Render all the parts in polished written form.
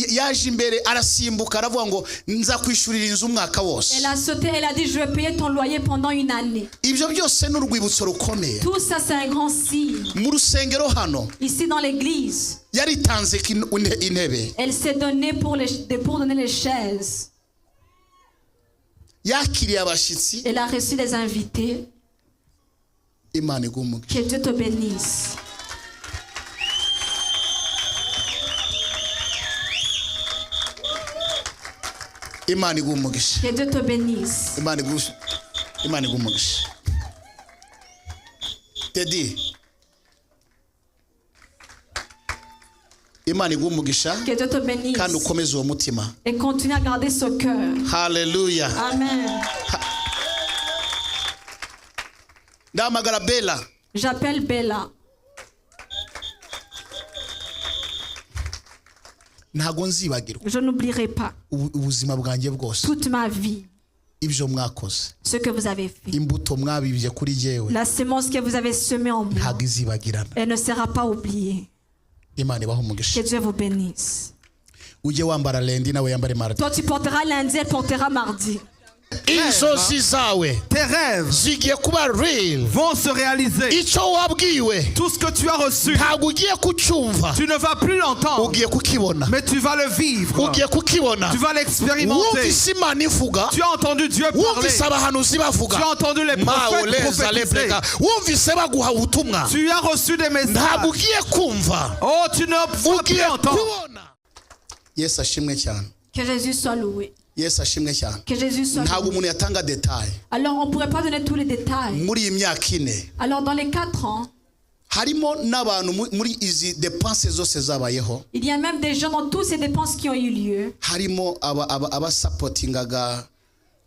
yaje imbere arasimbuka aravuga ngo nza kwishurira inzu umwaka wose. Elle a sauté, elle a dit je vais payer ton loyer pendant une année. Ibyo byose n'urwibutso rukomeye. Tout ça c'est un grand signe. Mu rusengero hano Ici dans l'église, yaritanze intebe. elle s'est donnée pour donner les chaises. Yakiriye abashitsi. Elle a reçu les invités. Imana igumugisha. Que Dieu te bénisse. Imana igumugisha. Que Dieu te bénisse. Imana igumugisha. Teddy. Imana igumugisha. Que Dieu te bénisse. Kandi ukomeze uwo mutima. Et continue à garder ce cœur. Hallelujah. Amen. Ndamagara Bella. J'appelle Bella. Ntago nzibagirwa. Je n'oublierai pas ubuzima bwanjye bwose. toute ma vie. Ibyo mwakoze. Ce que vous avez fait. Imbuto mwabibye kuri jewe. La semence que vous avez semée en moi. Ntago izibagirana. Elle ne sera pas oubliée. Imana ibahe umugisha. Que Dieu vous bénisse. Uje wambara lundi nawe yambare mardi. Toi tu porteras lundi, elle portera mardi. Inzozi zawe. Tes rêves zigiye kuba real. Vont se réaliser. Icyo wabwiwe. Tout ce que tu as reçu. Ntago ugiye kucyumva. Tu ne vas plus l'entendre. Ugiye kukibona. Mais tu vas le vivre. Ugiye kukibona. Tu vas l'expérimenter. Wumvise Imana ivuga. Tu as entendu Dieu parler. Wumvise abahanuzi bavuga. Tu as entendu les prophètes prophétiser. Wumvise baguha ubutumwa. Tu as reçu des messages. Ntago ugiye kumva. Oh, tu ne vas plus entendre. Yesu ashimwe cyane. Que Jésus soit loué. Yesu ashimwe cyane. Que Jésus soit loué. Ntago umuntu yatanga detail. Alors on ne pourrait pas donner tous les détails. Muri iyi myaka ine. Alors dans les 4 ans, harimo n'abantu muri izi dépenses zose zabayeho. Il y a même des gens dans toutes ces dépenses qui ont eu lieu. Harimo aba supportingaga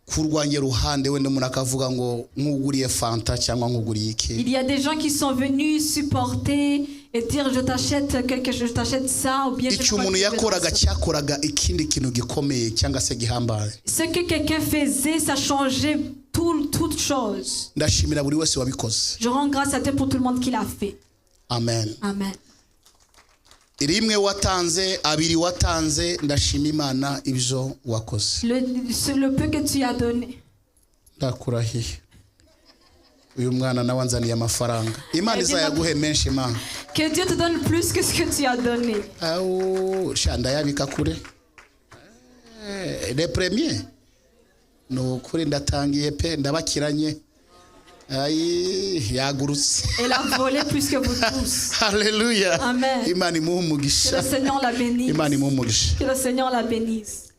kurwanya ruhande wende umuntu akavuga ngo nkuguriye fanta cyangwa nkuguriye iki. Il y a des gens qui sont venus supporter et dire je t'achète quelque chose, je t'achète ça ou bien icyo umuntu yakoraga cyakoraga ikindi kintu gikomeye cyangwa se gihambaye. Ce que quelqu'un faisait, ça changeait toute chose. Ndashimira buri wese wabikoze. Je rends grâce à Dieu pour tout le monde qui l'a fait. Amen. Amen. Rimwe watanze, abiri watanze, ndashima Imana ibyo wakoze. Le peu que tu as donné. Ndakurahiye. Uyu mwana nawe anzaniye amafaranga. Imana izayaguhe menshi Imana. Que Dieu te donne plus que ce que tu as donné. Aho shanda yabika kure. Les premiers. No kuri ndatangiye pe ndabakiranye. Ayi yagurutse. Elle a volé plus que vous tous. Alléluia. Amen. Imana imuhumugisha. Que le Seigneur la bénisse. Imana imuhumugisha. Que le Seigneur la bénisse.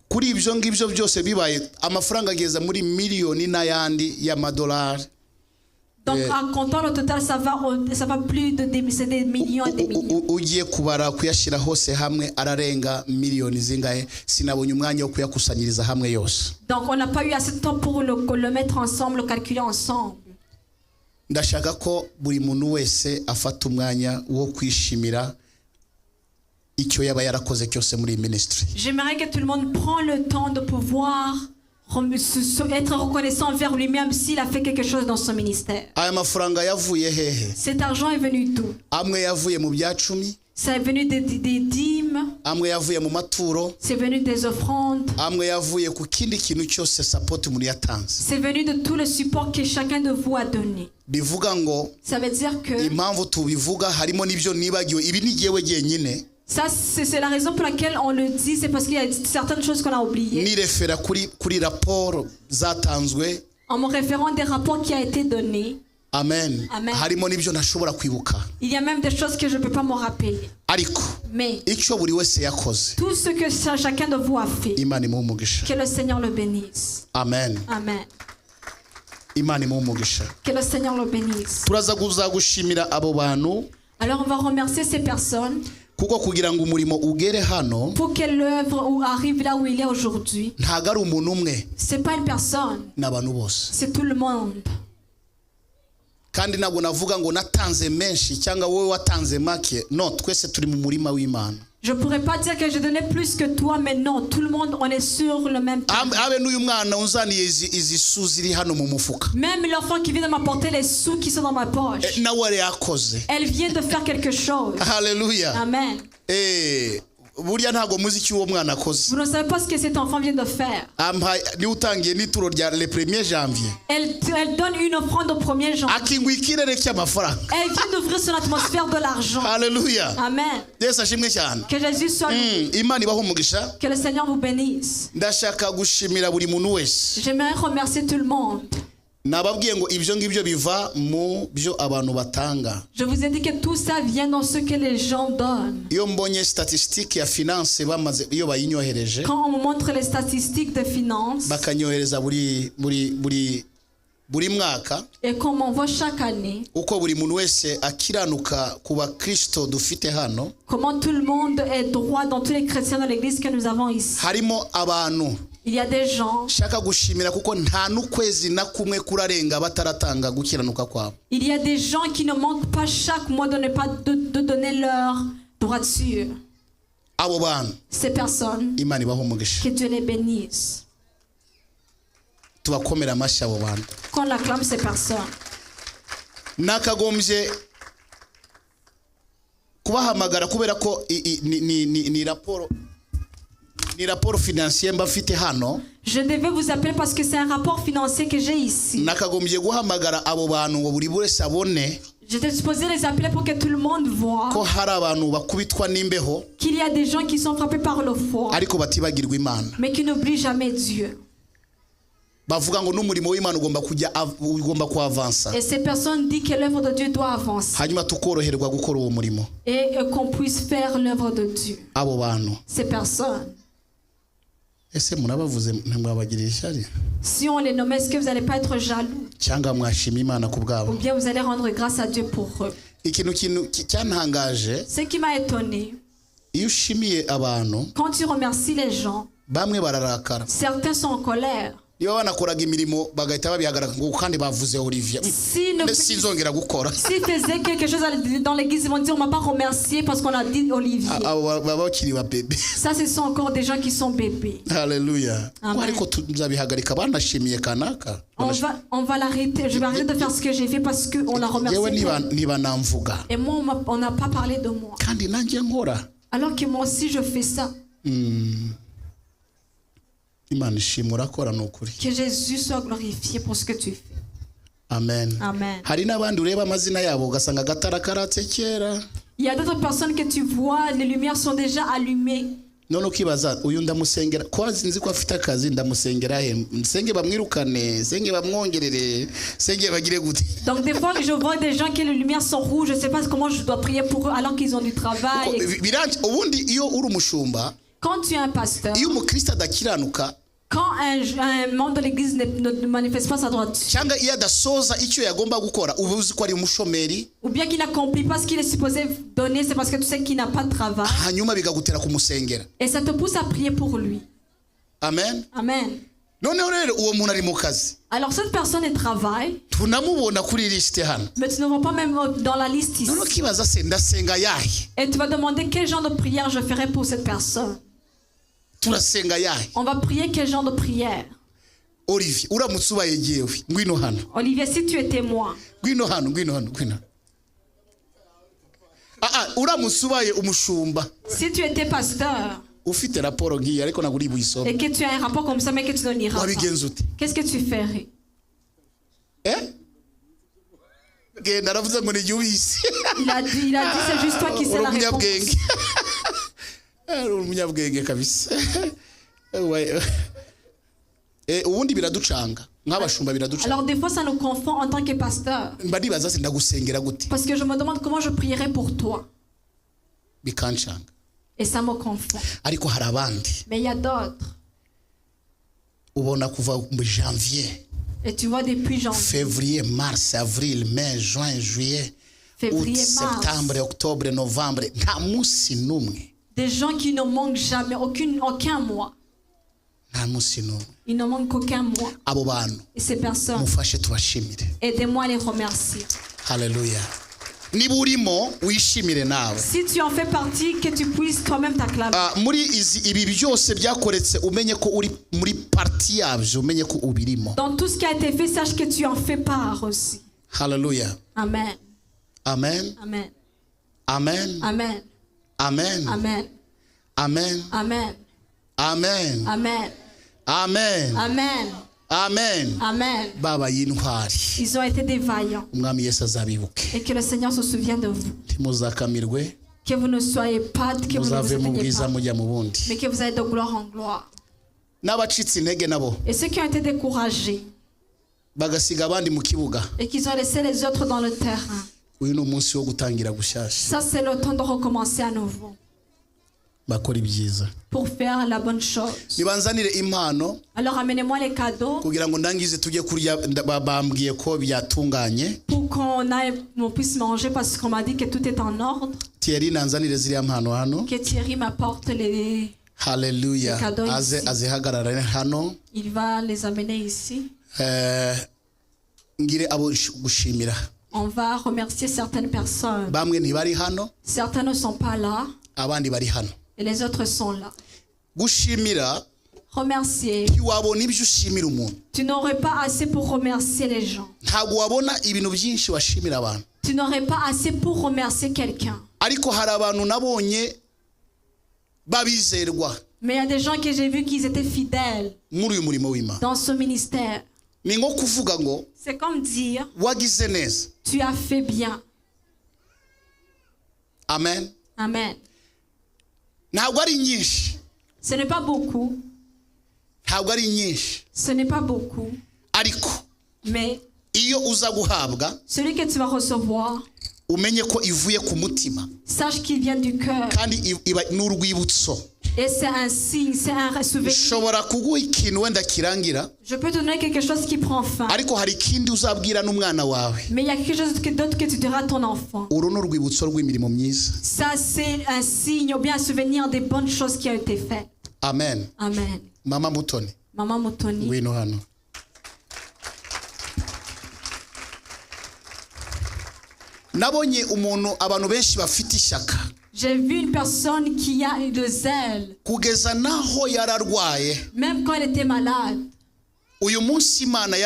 Kuri ibyo ngibyo byose bibaye amafaranga ageza muri miliyoni n'ayandi y'amadolari. Donc en comptant le total ça va plus de des millions et des millions. Ugiye kubara kuyashira hose hamwe ararenga miliyoni zingahe sinabonye umwanya wo kuyakusanyiriza hamwe yose. Donc on n'a pas eu assez de temps pour le mettre ensemble, le calculer ensemble. Ndashaka ko buri muntu wese afata umwanya wo kwishimira icyo yaba yarakoze cyose muri ministry. J'aimerais que tout le monde prenne le temps de pouvoir être reconnaissant envers lui-même s'il a fait quelque chose dans son ministère. Aya mafaranga yavuye hehe? Cet argent est venu d'où? Amwe yavuye mu byacumi. Ça est venu des dîmes. Amwe yavuye mu maturo. C'est venu des offrandes. Amwe yavuye ku kindi kintu cyose support umuntu yatanze. C'est venu de tout le support que chacun de vous a donné. Bivuga ngo ça veut dire que impamvu tubivuga harimo nibyo nibagiwe ibi ni jewe jenyine. Ça, c'est la raison pour laquelle on le dit, c'est parce qu'il y a certaines choses qu'on a oubliées. Ni refera kuri rapport zatanzwe. En me référant des rapports qui a été donné. Amen. Amen. Harimo nibyo ntashobora kwibuka. Il y a même des choses que je ne peux pas me rappeler. Ariko. Mais icyo buri wese yakoze. Tout ce que chacun de vous a fait. Imana imuhumugisha. Que le Seigneur le bénisse. Amen. Amen. Imana imuhumugisha. Que le Seigneur le bénisse. Turaza gushimira abo bantu. Alors on va remercier ces personnes. Kuko kugira ngo umurimo ugere hano pour que l'œuvre arrive là où il est aujourd'hui. Ntago ari umuntu umwe. C'est pas une personne. N'abantu bose. C'est tout le monde. Kandi ntabwo navuga ngo natanze menshi cyangwa wowe watanze make. No, twese turi mu murima w'Imana. Je pourrais pas dire que je donnais plus que toi, mais non, tout le monde on est sur le même terrain. Même l'enfant qui vient de m'apporter les sous qui sont dans ma poche. Elle vient de faire quelque chose. Alléluia. Amen. burya ntago muzi icyo uwo mwana akoze. Vous ne savez pas ce que cet enfant vient de faire. Ni utangiye n'ituro rya le 1er janvier. Elle donne une offrande au 1er janvier. Akingwa ikirere cy'amafaranga. Elle vient d'ouvrir son atmosphère de l'argent. Hallelujah. Amen. Yesu ashimwe cyane. Que Jésus soit loué. Imana ibaho umugisha. Que le Seigneur vous bénisse. Ndashaka gushimira buri muntu wese. J'aimerais remercier tout le monde. Nababwiye ngo ibyo ngibyo biva mu byo abantu batanga. Je vous ai dit que tout ça vient dans ce que les gens donnent. Iyo mbonye statistique ya finance bamaze iyo bayinyohereje. Quand on me montre les statistiques de finances. Bakanyohereza buri mwaka. Et qu'on m'envoie chaque année. Uko buri muntu wese akiranuka kuba Kristo dufite hano. Comment tout le monde est droit dans tous les chrétiens de l'église que nous avons ici. Harimo abantu. Il y a des gens. Shaka gushimira kuko nta n'ukwezi na kumwe kurarenga bataratanga gukiranuka kwabo. Il y a des gens qui ne manquent pas chaque mois de donner leur droiture. Abo bantu. Ces personnes. Imana ibaho umugisha. Que Dieu les bénisse. Tubakomera amashyi abo bantu. Qu'on acclame ces personnes. Nakagombye kubahamagara kubera ko ni raporo. Ni rapport financier mbafite hano. Je devais vous appeler parce que c'est un rapport financier que j'ai ici. Nakagombye guhamagara abo bantu ngo buri wese abone. J'étais supposé les appeler pour que tout le monde voit. Ko hari abantu bakubitwa n'imbeho. Qu'il y a des gens qui sont frappés par le froid. Ariko batibagirwa Imana. Mais qui n'oublient jamais Dieu. Bavuga ngo n'umurimo w'Imana ugomba kuavansa. Et ces personnes disent que l'œuvre de Dieu doit avancer. Hanyuma tukoroherwa gukora uwo murimo. Et qu'on puisse faire l'œuvre de Dieu. Abo bantu. Ces personnes. Ese munabavuze ntimwabagirira ishyari? Si on les nomme, est-ce que vous n'allez pas être jaloux? Cyangwa mwashima Imana ku bwabo? Ou bien vous allez rendre grâce à Dieu pour eux? Ikintu cyantangaje. Ce qui m'a étonné. Iyo ushimiye abantu. Quand tu remercies les gens. Bamwe bararakara. Certains sont en colère. Iyo banakoraga imirimo bagahita babihagarara ngo kandi bavuze Olivier. Sinzongera gukora. Si faisait quelque chose dans l'église, ils vont dire on m'a pas remercié parce qu'on a dit Olivier. Ça ce sont encore des gens qui sont bébés. Alléluia. Ariko tuzabihagarika banashimiye kanaka. On va l'arrêter. Je vais arrêter de faire ce que j'ai fait parce que on l'a remercié. Et moi on n'a pas parlé de moi. Kandi nanjye nkora. Alors que moi aussi je fais ça. Que Jésus soit glorifié pour ce que tu fais. Amen. Amen. Il y a d'autres personnes que tu vois, les lumières sont déjà allumées. None ukibaza uyu ndamusengera ko azinzi ko afite akazi ndamusengera he nsenge bamwirukane senge bamwongerere senge bagire gute. Donc des fois je vois des gens que les lumières sont rouges, je sais pas comment je dois prier pour eux alors qu'ils ont du travail. Ubundi iyo uri umushumba, quand tu es un pasteur, iyo umukristo adakiranuka, quand un membre de l'église ne manifeste pas sa droiture, cyangwa iyo adasoza icyo yagomba gukora uba uzi ko ari umushomeri, ou bien qu'il n'accomplit pas ce qu'il est supposé donner, c'est parce que tu sais qu'il n'a pas de travail. Hanyuma bigagutera kumusengera. Et ça te pousse à prier pour lui. Amen. Amen. Noneho rero uwo muntu ari mu kazi. Alors cette personne travaille. Tunamubona kuri liste hano. Mais tu ne vois pas même dans la liste ici. Noneho kibaza se ndasenga yahe. Et tu vas demander quel genre de prière je ferai pour cette personne. On va prier quel genre de prière? Olivier, Olivier, si tu étais moi. Si tu étais pasteur. Et que tu as un rapport comme ça mais que tu ne liras pas. Qu'est-ce que tu ferais? Il a dit c'est juste toi qui sais la réponse. Alors des fois ça nous confond en tant que pasteur. Parce que je me demande comment je prierai pour toi. Et ça me confond. Mais il y a d'autres. Et tu vois depuis janvier, février, mars, avril, mai, juin, juillet, août, septembre, octobre, novembre, des gens qui ne manquent jamais aucun mois. Ils ne manquent aucun mois. Et ces personnes, aidez-moi à les remercier. Alléluia. Si tu en fais partie, que tu puisses toi-même t'acclamer. Dans tout ce qui a été fait, sache que tu en fais part aussi. Alléluia. Amen. Amen. Amen. Amen. Amen. Amen. Amen. amen Amen. amen Amen. amen Amen. amen Amen. baba y'intwari Ils ont été des vaillants. umwami Yesu azabibuke Et que le Seigneur se souvienne de vous. ntimuzakamirwe Que vous ne soyez pas, que vous ne vous muzave mu éteignez bwiza pas. mujya mu bundi Mais que vous allez de gloire en gloire. n'abacitse intege nabo Et ceux qui ont été découragés bagasiga abandi mu kibuga et qui ont laissé les autres dans le terrain. uyu ni umunsi wo gutangira gushasha Ça, c'est le temps de recommencer à nouveau. bakora ibyiza Pour faire la bonne chose. nibanzanire impano Alors amenez-moi les cadeaux kugira ngo ndangize tujye kurya bambwiye ko byatunganye pour on puisse manger parce qu'on m'a dit que tout est en ordre. Thierry nanzanire ziriya mpano hano Que Thierry m'apporte les... haleluya Les cadeaux aze ici. azihagarare hano Il va les amener ici. ngire abo gushimira On va remercier certaines personnes. bamwe ntibari hano Certains ne sont pas là abandi bari hano et les autres sont là. gushimira Remercier. ntiwabona ibyo ushimira umuntu Tu n'aurais pas assez pour remercier les gens. ntabwo wabona ibintu byinshi washimira abantu Tu n'aurais pas assez pour remercier quelqu'un. ariko hari abantu nabonye babizerwa Mais il y a des gens que j'ai vu qu'ils étaient fidèles muri uyu murimo w'Imana dans ce ministère. ni nko kuvuga ngo C'est comme dire, wagize neza tu as fait bien. amen Amen. ntabwo ari nyinshi Ce n'est pas beaucoup. ntabwo ari nyinshi Ce n'est pas beaucoup. ariko Mais iyo uza guhabwa celui que tu vas recevoir, umenye ko ivuye ku mutima sache qu'il vient du cœur. kandi iba n'urwibutso Et c'est un signe, c'est un souvenir. ushobora kuguha ikintu wenda kirangira Je peux te donner quelque chose qui prend fin. ariko hari ikindi uzabwira n'umwana wawe Mais il y a quelque chose d'autre que tu diras à ton enfant. uru ni urwibutso rw'imirimo myiza Ça, c'est un signe ou bien un souvenir des bonnes choses qui ont été faites. amen Amen. mama mutoni Maman Motoni. ngwino hano nabonye umuntu abantu benshi bafite ishyaka J'ai vu une personne qui a de zèle, kugeza naho yararwaye même quand elle était malade. uyu munsi imana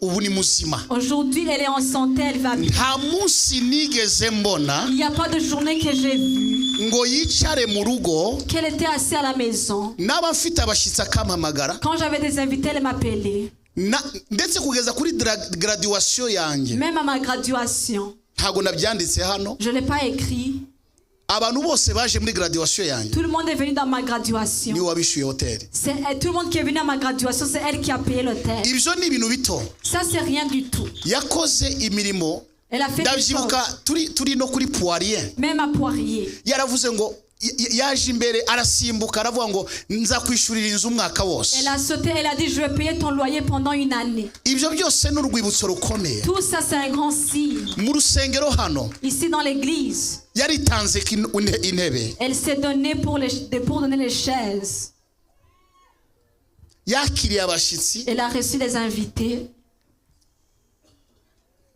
ubu ni muzima Aujourd'hui, elle est en santé, elle va bien. nta munsi nigeze mbona Il n'y a pas de journée que j'ai vue ngo yicare mu rugo qu'elle était assise à la maison. n'abafite abashyitsi akampamagara Quand j'avais des invités, elle m'appelait. ndetse kugeza kuri graduation yanjye Même à ma graduation, ntabwo nabyanditse hano je ne l'ai pas écrit. abantu bose baje muri graduation yanjye Tout le monde est venu dans ma graduation. niwe wabishyuye hoteli C'est tout le monde qui est venu à ma graduation, c'est elle qui a payé l'hôtel. ibyo ni ibintu bito Ça, c'est rien du tout. yakoze imirimo Elle a fait des choses. ndabyibuka turi no kuri poirier Même à Poirier. yaravuze ngo yaje imbere arasimbuka aravuga ngo nzakwishyurira inzu umwaka wose Elle a sauté, elle a dit, je vais payer ton loyer pendant une année. ibyo byose ni urwibutso rukomeye Tout ça, c'est un grand signe. mu rusengero hano Ici, dans l'église, yaritanze intebe elle s'est donnée pour donner les chaises. yakiriye abashyitsi Elle a reçu les invités.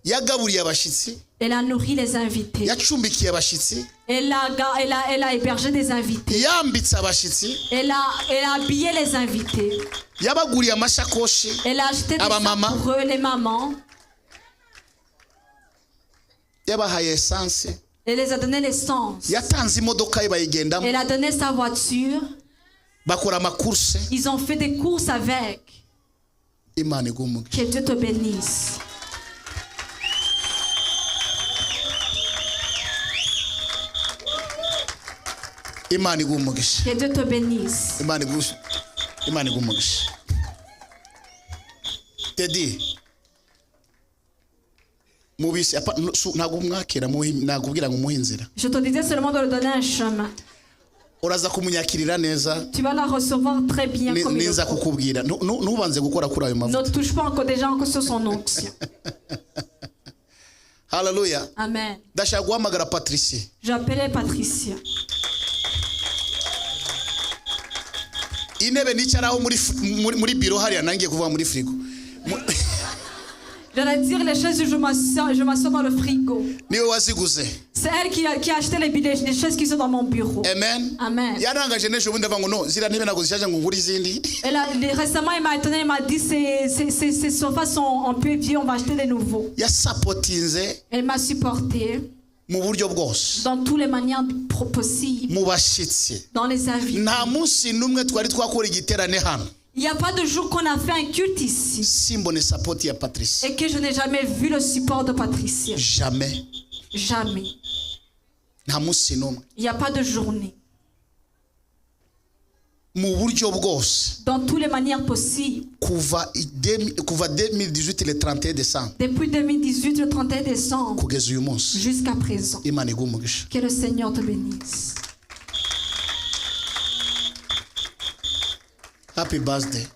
yagaburiye abashyitsi Elle a nourri les invités. yacumbikiye abashyitsi Elle a hébergé des invités. yambitse abashyitsi Elle a habillé les invités. yabaguriye amashakoshi Elle a acheté des Aba sacs mama. pour eux, les mamans. yabahaye esanse Elle les a donné l'essence. yatanze imodoka ye bayigendamo Elle a donné sa voiture. bakora amakurse Ils ont fait des courses avec. imana igumuge Que Dieu te bénisse. imana igumugisha Que Dieu te bénisse. imana igumugisha Teddy mubisi ntabwo mwakira nakubwira ngo umuhe inzira Je te disais seulement de lui donner un chemin. uraza kumunyakirira neza Tu vas la recevoir très bien comme il ninza le faut. kukubwira ntubanze gukora kuri ayo mavuta Ne touche pas encore déjà encore sur son onction. haleluya Amen. ndashaka guhamagara Patricie J'appelais Patricia. intebe nicaraho muri biro hariya nangiye kuvuga muri frigo J'allais dire les chaises, je m'assois dans le frigo. niwe waziguze C'est elle qui a acheté les chaises qui sont dans mon bureau. amen Amen. yarangaje n'ejo bundi avuga ngo no ziriya ntebe ntabwo zishaje ngo ngure izindi Récemment, il m'a étonné, il m'a dit ces sofas sont un peu vieux, on va acheter des nouveaux. yasapotinze Elle m'a supporté. mu buryo bwose dans toutes les manières possibles, mu bashyitsi dans les invités. nta munsi n'umwe twari twakora igiterane hano Il n'y a pas de jour qu'on a fait un culte ici simbone sapoti ya Patricia et que je n'ai jamais vu le support de Patricia. jamais Jamais. nta munsi n'umwe Il n'y a pas de journée. mu buryo bwose Dans toutes les manières possibles. kuva 2018 le 31 décembre Depuis 2018, le 31 décembre, kugeza uyu munsi jusqu'à présent. Imana iguhe umugisha. Que le Seigneur te bénisse. Happy birthday.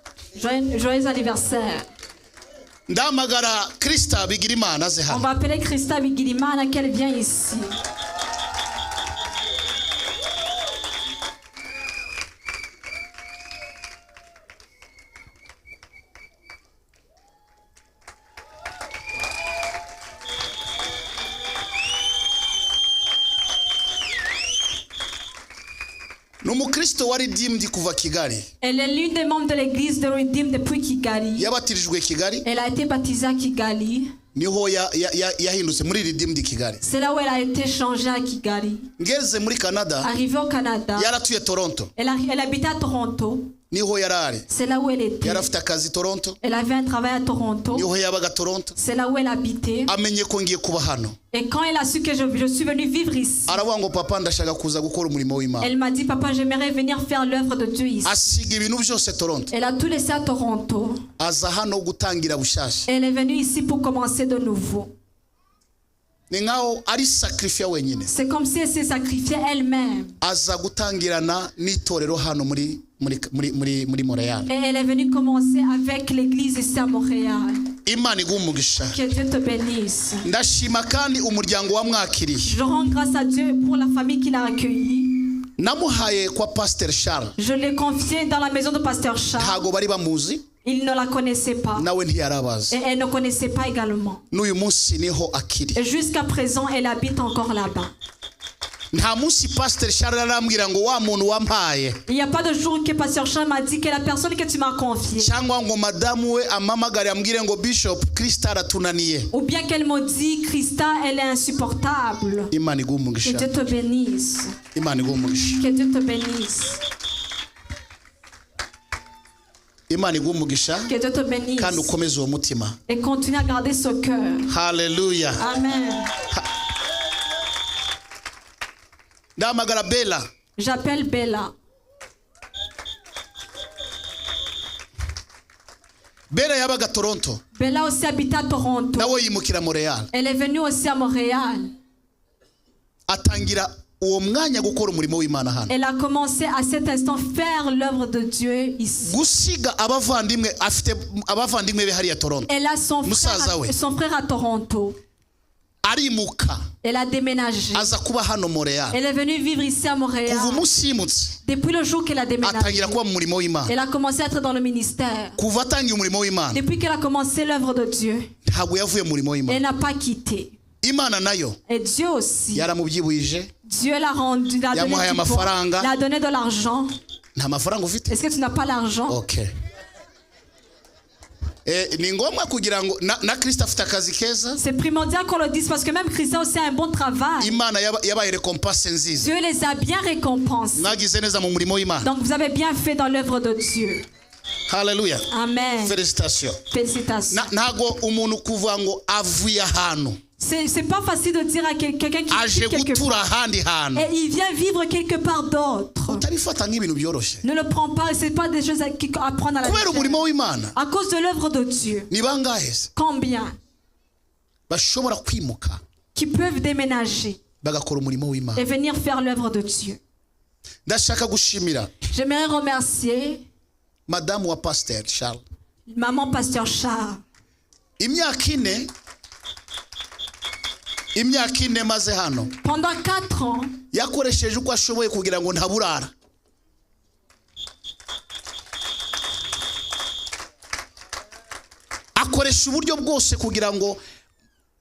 Joyeux anniversaire. Ndamagara Krista Bigirimana aze On hano. va appeler Christa Bigirimana qu'elle vient ici. N'umukristo wari Redeemed kuva Kigali. Elle est l'une des membres de l'église de Redeem depuis Kigali. Yabatirijwe Kigali. Elle a été baptisée à Kigali. Niho yahindutse muri Redeemed Kigali. C'est là où elle a été changée à Kigali. Ngeze muri Canada. Arrivée au Canada. Yaratuye Toronto. Elle habitait à Toronto. Niho yarari. C'est là où elle était. Yarafite akazi Toronto. Elle avait un travail à Toronto. Niho yabaga Toronto. C'est là où elle habitait. Amenye ko ngiye kuba hano. Et quand elle a su que je suis venue vivre ici, Aravuga ngo papa ndashaka kuza gukora umurimo w'Imana. elle m'a dit, papa, j'aimerais venir faire l'œuvre de Dieu ici. Asiga ibintu byose Toronto. Elle a tout laissé à Toronto. Aza hano gutangira bushasha. Elle est venue ici pour commencer de nouveau. Ni nkaho ari sacrifice wenyine. C'est comme si elle s'est sacrifiée elle-même. Aza gutangirana n'itorero hano muri Montréal. Et elle est venue commencer avec l'église ici à Montréal. Imana iguhe umugisha. Que Dieu te bénisse. Ndashima kandi umuryango wamwakiriye. Je rends grâce à Dieu pour la famille qu'il a accueillie. Namuhaye kwa Pasteur Charles. Je l'ai confiée dans la maison de Pasteur Charles. Ntago bari bamuzi. Il ne la connaissait pas. Nawe ntiyarabazi. Et elle ne connaissait pas également. N'uyu munsi niho akiri. Et jusqu'à présent, elle habite encore là-bas. Nta munsi Pasteur Charles arambwira ngo wa muntu wampaye. Il n'y a pas de jour que Pasteur Charles m'a dit que la personne que tu m'as confiée. Cyangwa ngo madamu we amamagare ambwire ngo Bishop Krista aratunaniye. Ou bien qu'elle me dit, Christa, elle est insupportable. Imana iguhe Que umugisha. Dieu te bénisse. Imana iguhe umugisha. Que Dieu te bénisse. Imana iguhe umugisha. Que Dieu te bénisse. Kandi ukomeze uwo mutima. Et continue à garder ce cœur. Hallelujah. Amen. Ndamagara Bella. J'appelle Bella. Bella yabaga Toronto. Bella aussi habite à Toronto. Nawe yimukira Montréal. Elle est venue aussi à Montréal. Atangira uwo mwanya gukora umurimo w'Imana hano. Elle a commencé à cet instant faire l'œuvre de Dieu ici. Gusiga abavandimwe afite abavandimwe be hariya Toronto. Elle a son frère à Toronto. Arimuka. Elle a déménagé. Aza kuba hano Montréal. Elle est venue vivre ici à Montréal. Kuva umunsi Depuis le jour qu'elle a déménagé. atangira kuba mu murimo w'Imana. Elle a commencé à être dans le ministère. Kuva atangiye umurimo w'Imana. Depuis qu'elle a commencé l'œuvre de Dieu. Ntabwo yavuye mu murimo w'Imana. Elle n'a pas quitté. Imana nayo. Et Dieu aussi. Yaramubyibuhije. Dieu l'a rendu, l'a donné de l'argent. Nta mafaranga ufite? Est-ce que tu n'as pas l'argent? Okay. Ni ngombwa kugira ngo na Kristo afite akazi keza. C'est primordial qu'on le dise parce que même Christ aussi a un bon travail. Imana yabaye récompense nziza. Dieu les a bien récompensés. Mwagize neza mu murimo w'Imana. Donc vous avez bien fait dans l'œuvre de Dieu. Hallelujah. Amen. Félicitations. Félicitations. Ntago umuntu kuvuga ngo avuye ahantu. C'est pas facile de dire à quelqu'un qui aje gutura ahandi hantu. Et il vient vivre quelque part d'autre. Utarifata nk'ibintu byoroshye. Ne le prends pas, c'est pas des choses à prendre à la kubera umurimo w'Imana. À cause de l'œuvre de Dieu. Ni bangahe? Combien? Bashobora kwimuka. Qui peuvent déménager. Bagakora umurimo w'Imana. Et venir faire l'œuvre de Dieu. Ndashaka gushimira. J'aimerais remercier Madame wa Pasteur Charles. Maman Pasteur Charles. Imyaka ine maze hano. Pendant 4 ans. Yakoresheje uko ashoboye kugira ngo ntaburara. Akoresha uburyo bwose kugira ngo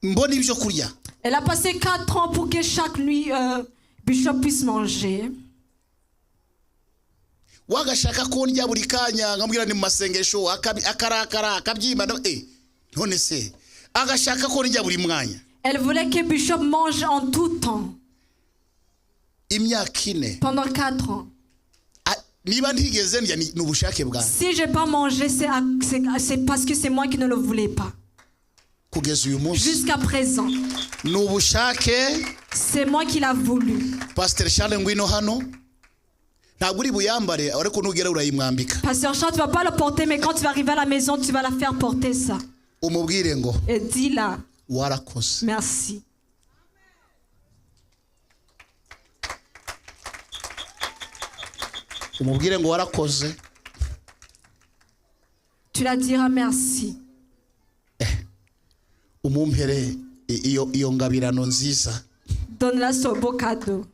mbone ibyo kurya. Elle a passé 4 ans pour que chaque nuit Bishop puisse manger. Wagashaka ko ndya buri kanya nkamubwira ni mu masengesho akarakara akabyimba none se agashaka ko ndya buri mwanya. Elle voulait que Bishop mange en tout temps, imyaka ine pendant 4 ans. niba ntigeze ndya ni ubushake bwanjye Si je n'ai pas mangé, c'est parce que c'est moi qui ne le voulais pas. kugeza uyu munsi Jusqu'à présent, ni ubushake. c'est moi qui l'a voulu. Pastor Charles ngwino hano ntabwo uri buyambare ariko nugera urayimwambika Pasteur Charles, tu ne vas pas le porter, mais quand tu vas arriver à la maison, tu vas la faire porter ça. umubwire ngo Et dis-la, warakoze. merci. umubwire ngo warakoze. Tu la diras merci. umumpere iyo ngabirano nziza. Donne-la ce beau cadeau.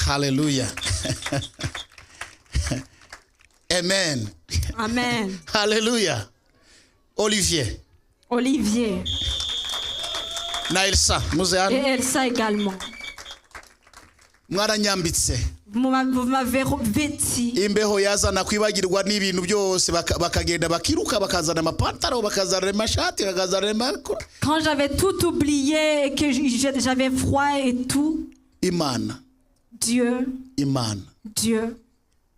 Hallelujah. Amen. Amen. Hallelujah. Olivier Olivier na Elsa muze et hano Elsa également. mwaranyambitse. Vous m'avez vêti. imbeho yazana kwibagirwa n'ibintu byose bakagenda bakiruka bakazana amapantaro bakazana amashati bakazana amakuru. Quand j'avais tout oublié et que j'avais froid et tout, Imana Dieu,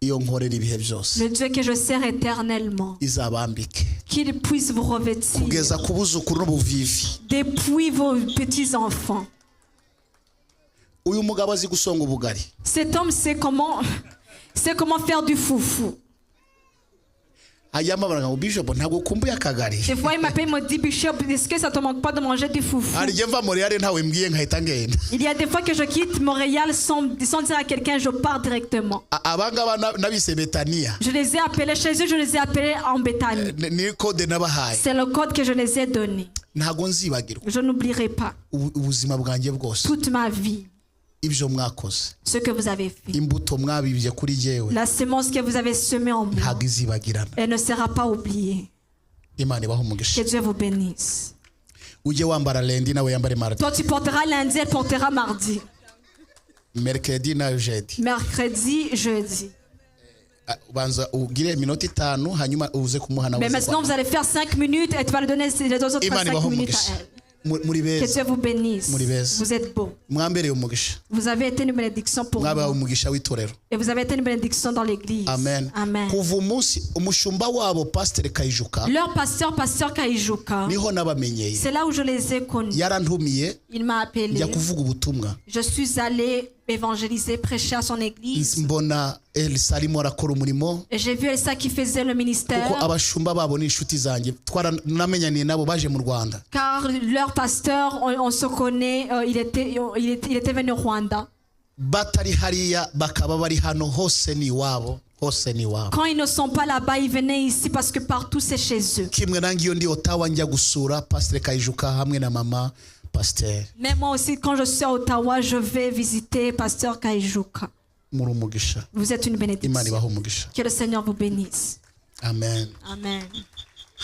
iyo nkorera ibihe byose le Dieu que je sers éternellement, izabambike qu'il puisse vous revêtir kugeza ku buzukuru n'ubuvivi. depuis vos petits-enfants. uyu mugabo azi gusonga ubugari. Cet homme sait comment faire du foufou. ayamabara ngo Bishop ntabwo kumbuye akagari. Des fois, il m'appelle, il me dit, Bishop, est-ce que ça te manque pas de manger du foufou? hari igihe mva Montreal ntawe mbwiye nkahita ngenda. Il y a des fois que je quitte Montréal sans dire à quelqu'un, je pars directement. abangaba nabise Betania Je les ai appelés chez eux, je les ai appelés en Béthanie. ni code nabahaye. C'est le code que je les ai donné. ntabwo nzibagirwa Je n'oublierai pas ubuzima bwanjye bwose toute ma vie ibyo mwakoze. ce que vous avez fait. imbuto mwabibye kuri jyewe La semence que vous avez semée en moi, ntabwo izibagirana. elle ne sera pas oubliée. Imana ibahe Que umugisha. Dieu vous bénisse. ujye wambara lendi nawe yambare mardi. Toi, tu porteras lundi, elle portera mardi. mercredi na jeudi. Mercredi, jeudi. ubanza ugire iminota 5 hanyuma uze kumuha nawe. Mais maintenant, vous allez faire 5 minutes et tu vas le donner les autres Imana 5 ibahe minutes umugisha. à elle. muri Que beza Dieu vous bénisse. Muri beza. Vous êtes beau. mwambereye umugisha. Vous avez été une bénédiction pour mwabaye nous. umugisha w'itorero. Et vous avez été une bénédiction dans l'église. Amen. Amen. kuva umunsi umushumba wabo Pastor Kayijuka Leur pasteur Kayijuka, niho nabamenyeye. c'est là où je les ai connus. yarantumiye Il m'a appelé. njya kuvuga ubutumwa. Je suis allé évangéliser, prêcher à son église. mbona Elsa arimo arakora umurimo Et j'ai vu Elsa qui faisait le ministère. kuko abashumba babo ni inshuti zanjye twaranamenyaniye nabo baje mu Rwanda. Car leur pasteur, on se connaît, il était venu au Rwanda. batari hariya bakaba bari hano hose ni iwabo. hose ni iwabo. Quand ils ne sont pas là-bas, ils venaient ici parce que partout c'est chez eux. kimwe nange iyo ndi Ottawa njya gusura Pastor Kayijuka hamwe na mama Pasteur. Mais moi aussi, quand je suis à Ottawa, je vais visiter pasteur Kayijuka. muri umugisha. Vous êtes une Imana bénédiction. ibahe umugisha. Que le Seigneur vous bénisse. Amen. Amen.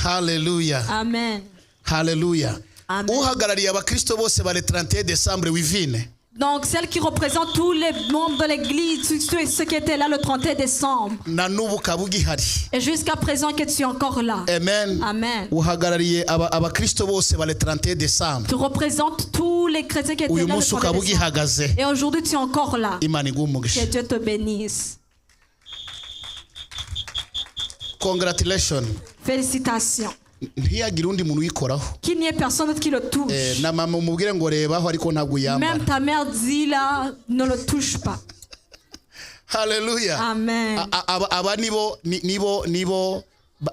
Hallelujah. Amen. Hallelujah. Amen. uhagarariye abakristo bose bare 31 décembre wivine. Donc, celle qui représente tous les membres de l'église, tous ceux qui étaient là le 31 décembre. na n'ubu kabugihari. Et jusqu'à présent que tu es encore là. Amen. Amen. uhagarariye abakristo bose bare 31 décembre. Tu représentes tous les chrétiens qui étaient uyu là le munsi 31 décembre. ukabugihagaze. Et aujourd'hui, tu es encore là. Imana iguhe umugisha. Que Dieu te bénisse. Congratulations. Félicitations. ntiyagire undi muntu uyikoraho. Qu'il n'y ait personne d'autre qui le touche. na mama umubwire ngo rebaho ariko ntabwo yambara. Même ta mère dit là, ne le touche pas. Hallelujah. Amen. aba nibo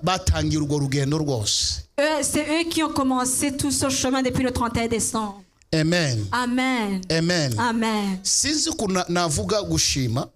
batangiye urwo rugendo rwose. C'est eux qui ont commencé tout ce chemin depuis le 31 décembre. Amen. Amen. Amen. Amen. sinzi ukuntu navuga gushima.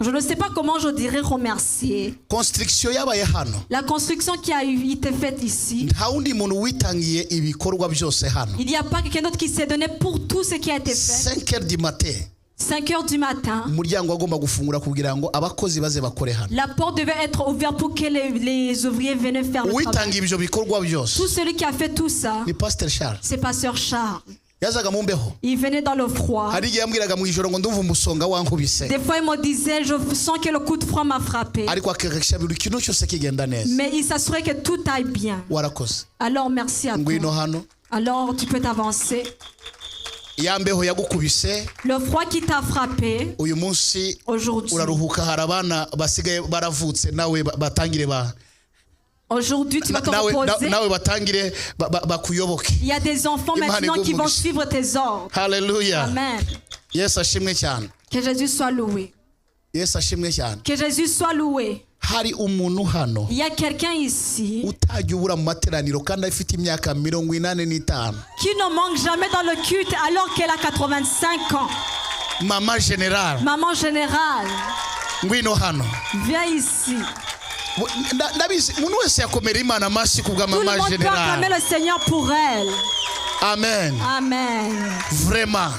Je ne sais pas comment je dirais remercier. construction yabaye hano. La construction qui a été faite ici, nta wundi muntu witangiye ibikorwa byose hano. il n'y a pas quelqu'un d'autre qui s'est donné pour tout ce qui a été fait. 5h du matin 5 heures du matin, umuryango agomba gufungura kugira ngo abakozi baze bakore hano. la porte devait être ouverte pour que les ouvriers viennent faire le uwitanga travail. ibyo bikorwa byose Tout celui qui a fait tout ça, ni Pastor Charles. c'est Pasteur Charles. yazaga mu mbeho. Il venait dans le froid. hari igihe yambwiraga mu ijoro ngo ndumva umusonga wankubise. Des fois, il me disait, je sens que le coup de froid m'a frappé. ariko akakisha buri kintu cyose kigenda neza. Mais il s'assurait que tout aille bien. warakoze. Alors, merci à ngwino toi. hano Alors, tu peux t'avancer. yambeho yagukubise Le froid qui t'a frappé, uyu munsi aujourd'hui, uraruhuka. hari abana basigaye baravutse nawe batangire aujourd'hui tu vas te nawe reposer. batangire bakuyoboke. Il y a des enfants maintenant qui vont suivre tes ordres. Hallelujah. Amen. Yesu ashimwe cyane. Que Jésus soit loué. Yesu ashimwe cyane. Que Jésus soit loué. Hari umuntu hano Il y a quelqu'un ici utajya ubura mu materaniro kandi afite imyaka 85. qui ne manque jamais dans le culte alors qu'elle a 85 ans. Mama General, Maman générale, ngwino hano. viens ici. Ndabizi umuntu wese yakomera Imana amashyi kubwa Tout le Mama monde peut acclamer General. le Seigneur pour elle. Amen. Amen. Vraiment.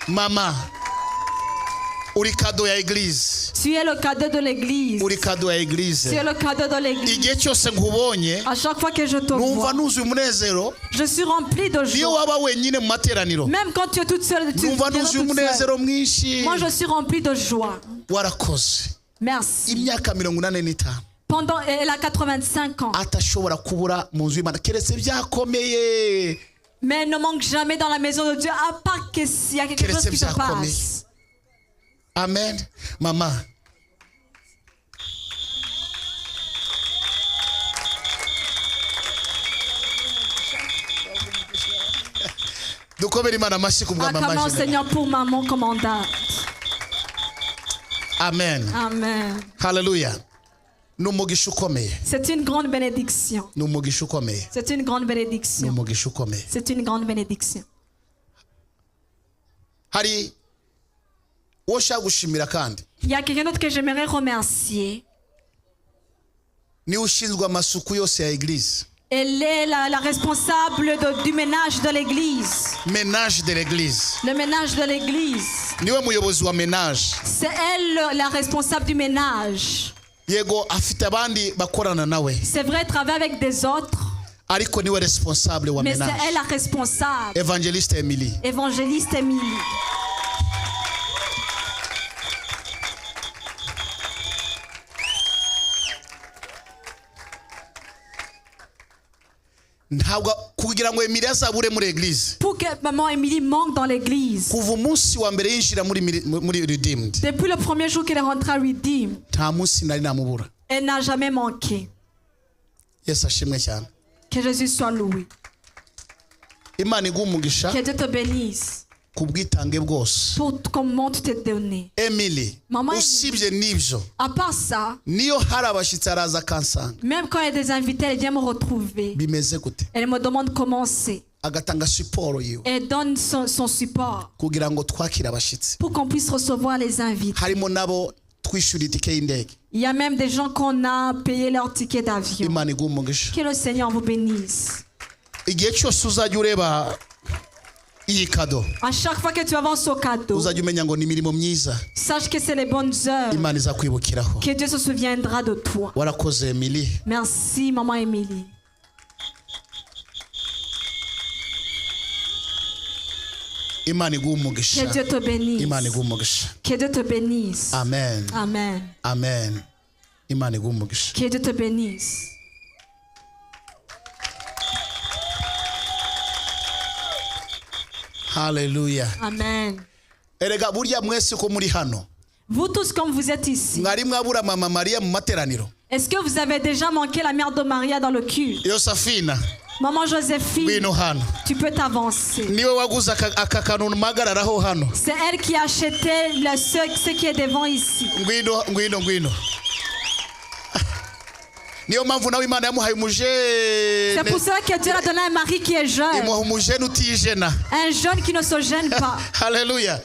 Mama, uri cadeau ya église. Tu es le cadeau de l'église. Uri cadeau ya église. Tu es le cadeau de l'église. Igihe cyose nkubonye À chaque fois que je te numva vois, nuzuye umunezero. je suis remplie de Niyo joie. waba wenyine mu materaniro Même quand tu es toute seule, tu numva viens nuzuye toute umunezero seule. mwinshi. Moi, je suis remplie de joie. Warakoze. Merci. Imyaka 85 Pendant, elle a 85 ans. atashobora kubura mu nzu y'Imana keretse byakomeye. Mais elle ne manque jamais dans la maison de Dieu, à part qu'il y a quelque chose qui se passe. Amen. Mama, dukomere Imana amashyi kubwa Acclamons Mama au General. Seigneur pour maman commandante. Amen. Amen. Hallelujah. N'umugisha ukomeye. C'est une grande bénédiction. N'umugisha ukomeye. C'est une grande bénédiction. N'umugisha ukomeye. C'est une grande bénédiction. Hari uwo ushaka gushimira kandi Il y a quelqu'un d'autre que j'aimerais remercier. niwe ushinzwe amasuku yose ya église. Elle est la responsable du ménage de l'église. Ménage de l'église. Le ménage de l'église. Niwe muyobozi wa ménage. C'est elle la responsable du ménage. Yego afite abandi bakorana nawe. C'est vrai, elle travaille avec des autres, Ariko niwe responsable wa mais c'est ménage. elle la responsable. Evangeliste Emily. Évangéliste Émilie. Ntabwo kugira ngo Emily azabure muri église. Pour que maman Émilie manque dans l'église. Kuva umunsi wa mbere yinjira muri Redeemed. Depuis le premier jour qu'elle est rentrée à Redeem, Nta munsi nari namubura. elle n'a jamais manqué. Yesu ashimwe cyane. Que Jésus soit loué. Imana iguha umugisha Que Dieu te bénisse ku bwitange bwose. pour comment tu t'es donné. Emily, Mama usibye n'ibyo À part ça, niyo hari abashyitsi araza akansanga même quand il y a des invités, elle vient me retrouver. bimeze gute Elle me demande comment c'est. agatanga siporo yiwe Elle donne son support kugira ngo twakire abashyitsi. pour qu'on puisse recevoir les invités. Harimo nabo twishyura itike y'indege. Il y a même des gens qu'on a payé leur ticket d'avion. Imana iguha umugisha. Que le Seigneur vous bénisse. Igihe cyose uzajya ureba iyi kado À chaque fois que tu avances au cadeau, uzajya umenya ngo ni imirimo myiza sache que c'est les bonnes heures. Imana izakwibukiraho. Que Dieu se souviendra de toi. Warakoze Emily. Merci, maman Émilie. Imana iguha umugisha. Que Dieu te bénisse. Imana iguha umugisha. Que Dieu te bénisse. Amen. Amen. Amen. Imana iguha umugisha. Que Dieu te bénisse. Hallelujah. Amen. Erega burya mwese ko muri hano Vous tous, comme vous êtes ici, mwari mwabura Mama Maria mu materaniro. est-ce que vous avez déjà manqué la mère de Maria dans le culte? Yosafina Maman Joséphine, ngwino hano. tu peux t'avancer. Niwe waguze aka kantu mpagararaho hano. C'est elle qui a acheté ce qui est devant ici. Ngwino. Niyo mpamvu nawe Imana yamuhaye C'est pour umujene. cela que Dieu a donné un mari qui est jeune. Imuha umujene utijena. Un jeune qui ne se gêne pas. Hallelujah.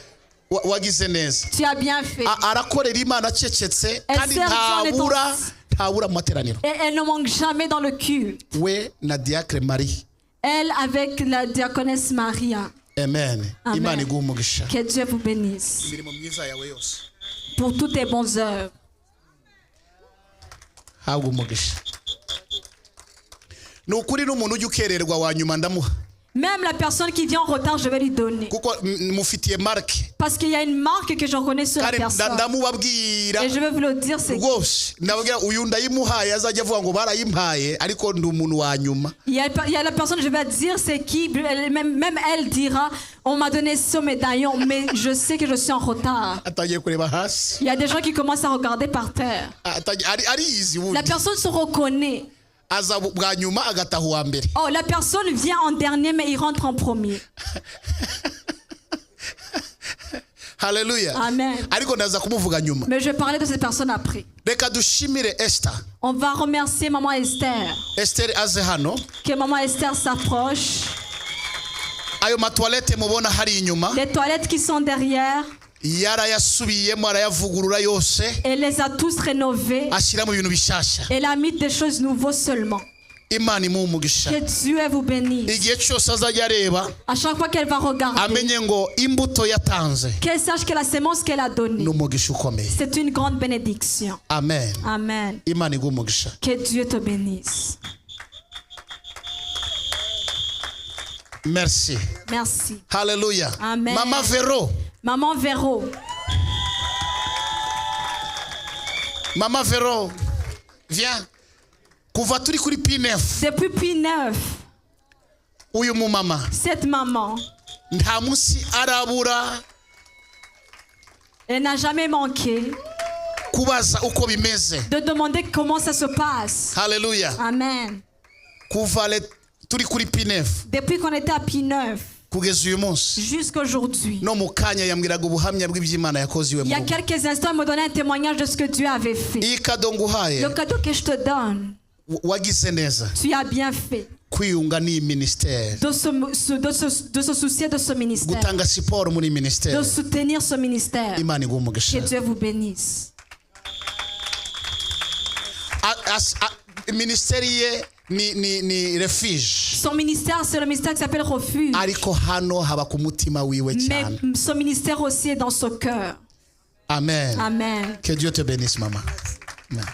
Wagize neza. Tu as bien fait. Arakorera Imana acecetse kandi sert Dieu en ntabura mu materaniro. Et elle ne manque jamais dans le culte. We na Diacre Marie. Elle avec la diaconesse Maria. Amen. Amen. Imana iguha umugisha. Que Dieu vous bénisse Imirimo myiza yawe yose. pour toutes tes bonnes œuvres. Habwa umugisha. Nukuri n'umuntu ujya ukererwa wa nyuma ndamuha. Même la personne qui vient en retard, je vais lui donner. kuko mufitiye marke Parce qu'il y a une marque que je reconnais sur la kandi personne. ndamubabwira Et je vais vous le dire, c'est rwose ndababwira uyu ndayimuhaye azajya avuga ngo barayimpaye ariko ndi umuntu wa nyuma. il y a la personne, je vais dire c'est qui, même elle dira, on m'a donné ce médaillon, mais je sais que je suis en retard. Atangiye kureba hasi Il y a des gens qui commencent à regarder par terre. arizi La ubundi personne se reconnaît. aza bwa nyuma agataha uwa mbere. Oh, la personne vient en dernier, mais il rentre en premier. Haleluya. Amen. Ariko ndaza kumuvuga nyuma. Mais je vais parler de cette personne après. Reka dushimire Esther. On va remercier Maman Esther. Esther aze hano. Que Maman Esther s'approche. Ayo matoilette mubona hari inyuma Les toilettes qui sont derrière, yarayasubiyemo arayavugurura yose elle les a tous rénovées. ashyira mu bintu bishasha. Elle a mis des choses nouvelles seulement. Imana imuhe umugisha. Que Dieu vous bénisse. Igihe cyose azajya areba À chaque fois qu'elle va regarder, amenye ngo imbuto yatanze qu'elle sache que la sémence qu'elle a donnée, ni umugisha ukomeye. c'est une grande bénédiction. Amen. Amen. Imana iguhe umugisha. Que Dieu te bénisse. Merci. Merci. Haleluya. Amen. Mama Vero. Maman Véro, Mama Vero. Viens. Kuva turi kuri P9. depuis P9, Uyu mu mama cette maman, nta munsi arabura elle n'a jamais manqué kubaza uko bimeze. de demander comment ça se passe. Haleluya. Amen. Kuva turi kuri P9 Depuis qu'on était à P9 kugeza uyu munsi jusqu'aujourd'hui, no mu kanya yambwiraga ubuhamya bw'iby'Imana yakoze iwe il mu y a rugo. quelques instants, elle me donnait un témoignage de ce que Dieu avait fait. Iyi kado nguhaye Le cadeau que je te donne, wagize neza tu as bien fait kwiyunga n'iyi ministère, de se soucier de ce ministère, gutanga siporo muri ministère. de soutenir ce ministère. Imana iguhe umugisha. Que Dieu vous bénisse. Ministère ye ni refuge Son ministère, c'est le ministère qui s'appelle Refuge. ariko hano haba ku mutima wiwe Mais cyane. son ministère aussi est dans son cœur. Amen. Amen. Que Dieu te bénisse mama. Amen.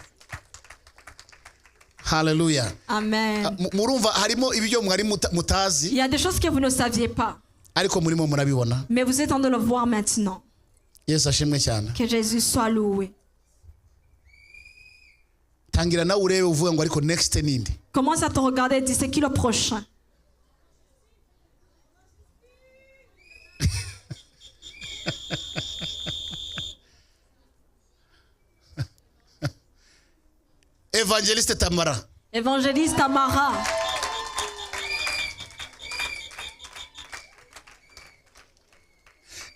Hallelujah. Amen. Murumva harimo ibyo mwari mutazi Il y a des choses que vous ne saviez pas, ariko murimo murabibona. mais vous êtes en train de le voir maintenant. Yesu ashimwe cyane. Que Jésus soit loué. Tangira nawe urebe uvuga ngo ariko next nindi. Commence à te regarder et dis c'est qui le prochain. Evangeliste Tamara. Évangéliste Tamara.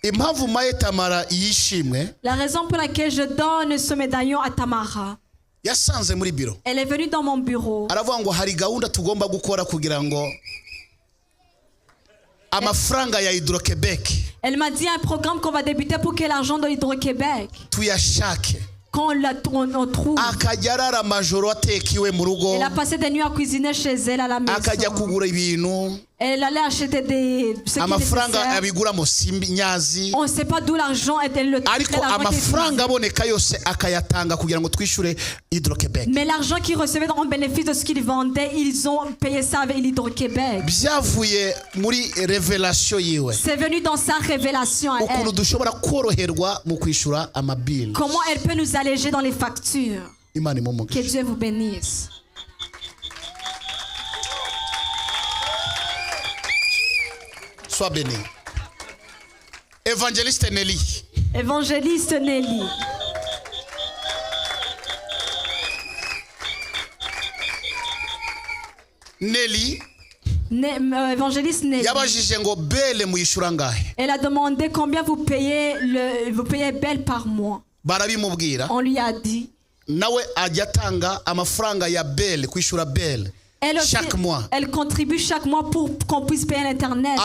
Impamvu maye Tamara yishimwe La raison pour laquelle je donne ce médaillon à Tamara, yasanze muri biro. elle est venue dans mon bureau. Aravuga ngo hari gahunda tugomba gukora kugira ngo amafaranga ya Hydro-Québec Elle m'a dit un programme qu'on va débuter pour que l'argent de Hydro-Québec, tuyashake. quand on trouve. Akajya arara amajoro atekiwe mu rugo, Elle a passé des nuits à cuisiner chez elle à la akajya maison. kugura ibintu, Elle allait acheter ce qui est amafaranga nécessaire. abiguramo nyazi, On ne sait pas d'où l'argent est. ariko amafaranga aboneka yose akayatanga kugira ngo twishyure Hydro-Québec. Mais l'argent qu'ils recevaient en bénéfice de ce qu'ils vendaient, ils ont payé ça avec l'Hydro-Québec. Byavuye muri revelation yiwe C'est venu dans sa révélation à ukuntu elle. dushobora koroherwa mu kwishyura amabili. Comment elle peut nous alléger dans les factures. Imana Que imumugishe. Dieu vous bénisse. Sois béni. Évangéliste Nelly. Évangéliste Nelly. Nelly Évangéliste Nelly. yabajije ngo bele muyishura ngahe. Elle a demandé combien vous payez belle par mois. Barabimubwira On lui a dit. nawe ajya atanga amafaranga ya bele kwishyura bele Elle, aussi, chaque mois. elle contribue chaque mois pour qu'on puisse payer l'internet.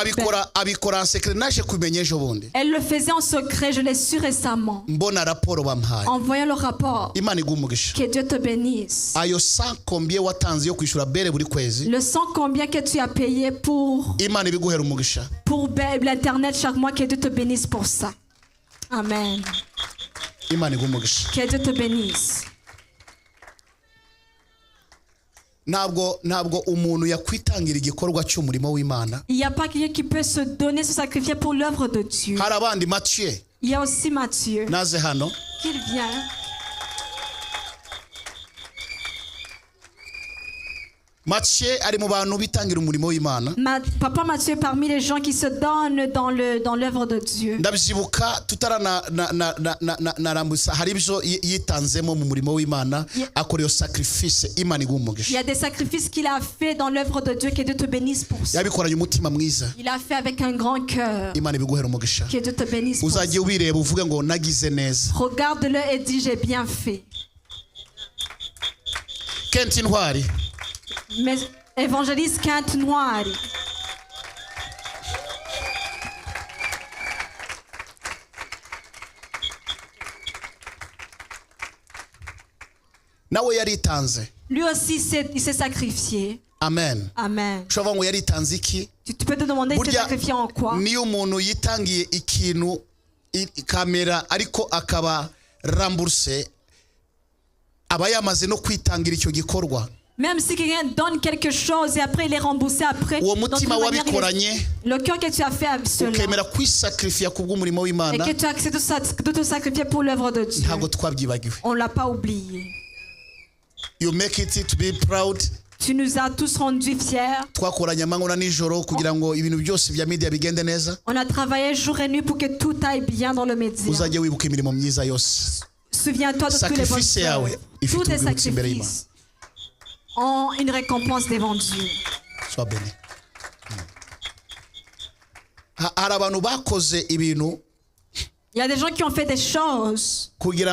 abikora en secret. Naje kumenya ejo bundi Elle le faisait en secret, je l'ai su récemment. mbona raporo bamuhaye. En voyant le rapport. Imana iguhe umugisha. Que Dieu te bénisse. Ayo 100 combien watanze yo kwishyura bele buri kwezi, Le 100 combien que tu as payé pour Imana ibiguhera umugisha. l'internet chaque mois, que Dieu te bénisse pour ça. Amen. Imana iguhe umugisha. Que Dieu te bénisse. ntabwo umuntu yakwitangira igikorwa cy'umurimo w'Imana. Il n'y a pas quelqu'un qui peut se donner, se sacrifier pour l'œuvre de Dieu. Hari abandi Mathieu Il y a aussi Matthieu naze hano. qu'il vient. Mathieu ari mu bantu bitangira umurimo w'Imana. Papa Matthieu est parmi les gens qui se donnent dans l'œuvre de Dieu. Ndabyibuka tutaranarambutsa hari ibyo yitanzemo mu murimo w'Imana, akora iyo sacrifice Imana igumugisha. Il y a des sacrifices qu'il a fait dans l'œuvre de Dieu, que Dieu te bénisse pour ça. Yabikoranye umutima mwiza. Il a fait avec un grand cœur. Imana ibiguhera umugisha. Que Dieu te bénisse pour ça. Uzajye ubireba uvuge ngo nagize neza. Regarde-le et dis j'ai bien fait. Kent Ntwari. Mais évangéliste Kent Ntwari. Nawe yaritanze. Lui aussi il s'est sacrifié. Amen. Amen. Ushobora ngo yaritanze iki? Tu peux te demander il s'est sacrifié en quoi? Niyo umuntu yitangiye ikintu kamera ariko akaba rembourse, aba yamaze no kwitangira icyo gikorwa. Même si quelqu'un donne quelque chose et après il est remboursé après, le cœur que tu as fait avec cela, et que tu as accepté de te sacrifier pour l'œuvre de Dieu, on ne l'a pas oublié. You make it to be proud. Tu nous as tous rendus fiers. On a travaillé jour et nuit pour que tout aille bien dans le média. Souviens-toi de tous les bonnes œuvres. Tous tes sacrifices ont une récompense devant Dieu. Sois béni. Il y a des gens qui ont fait des choses pour que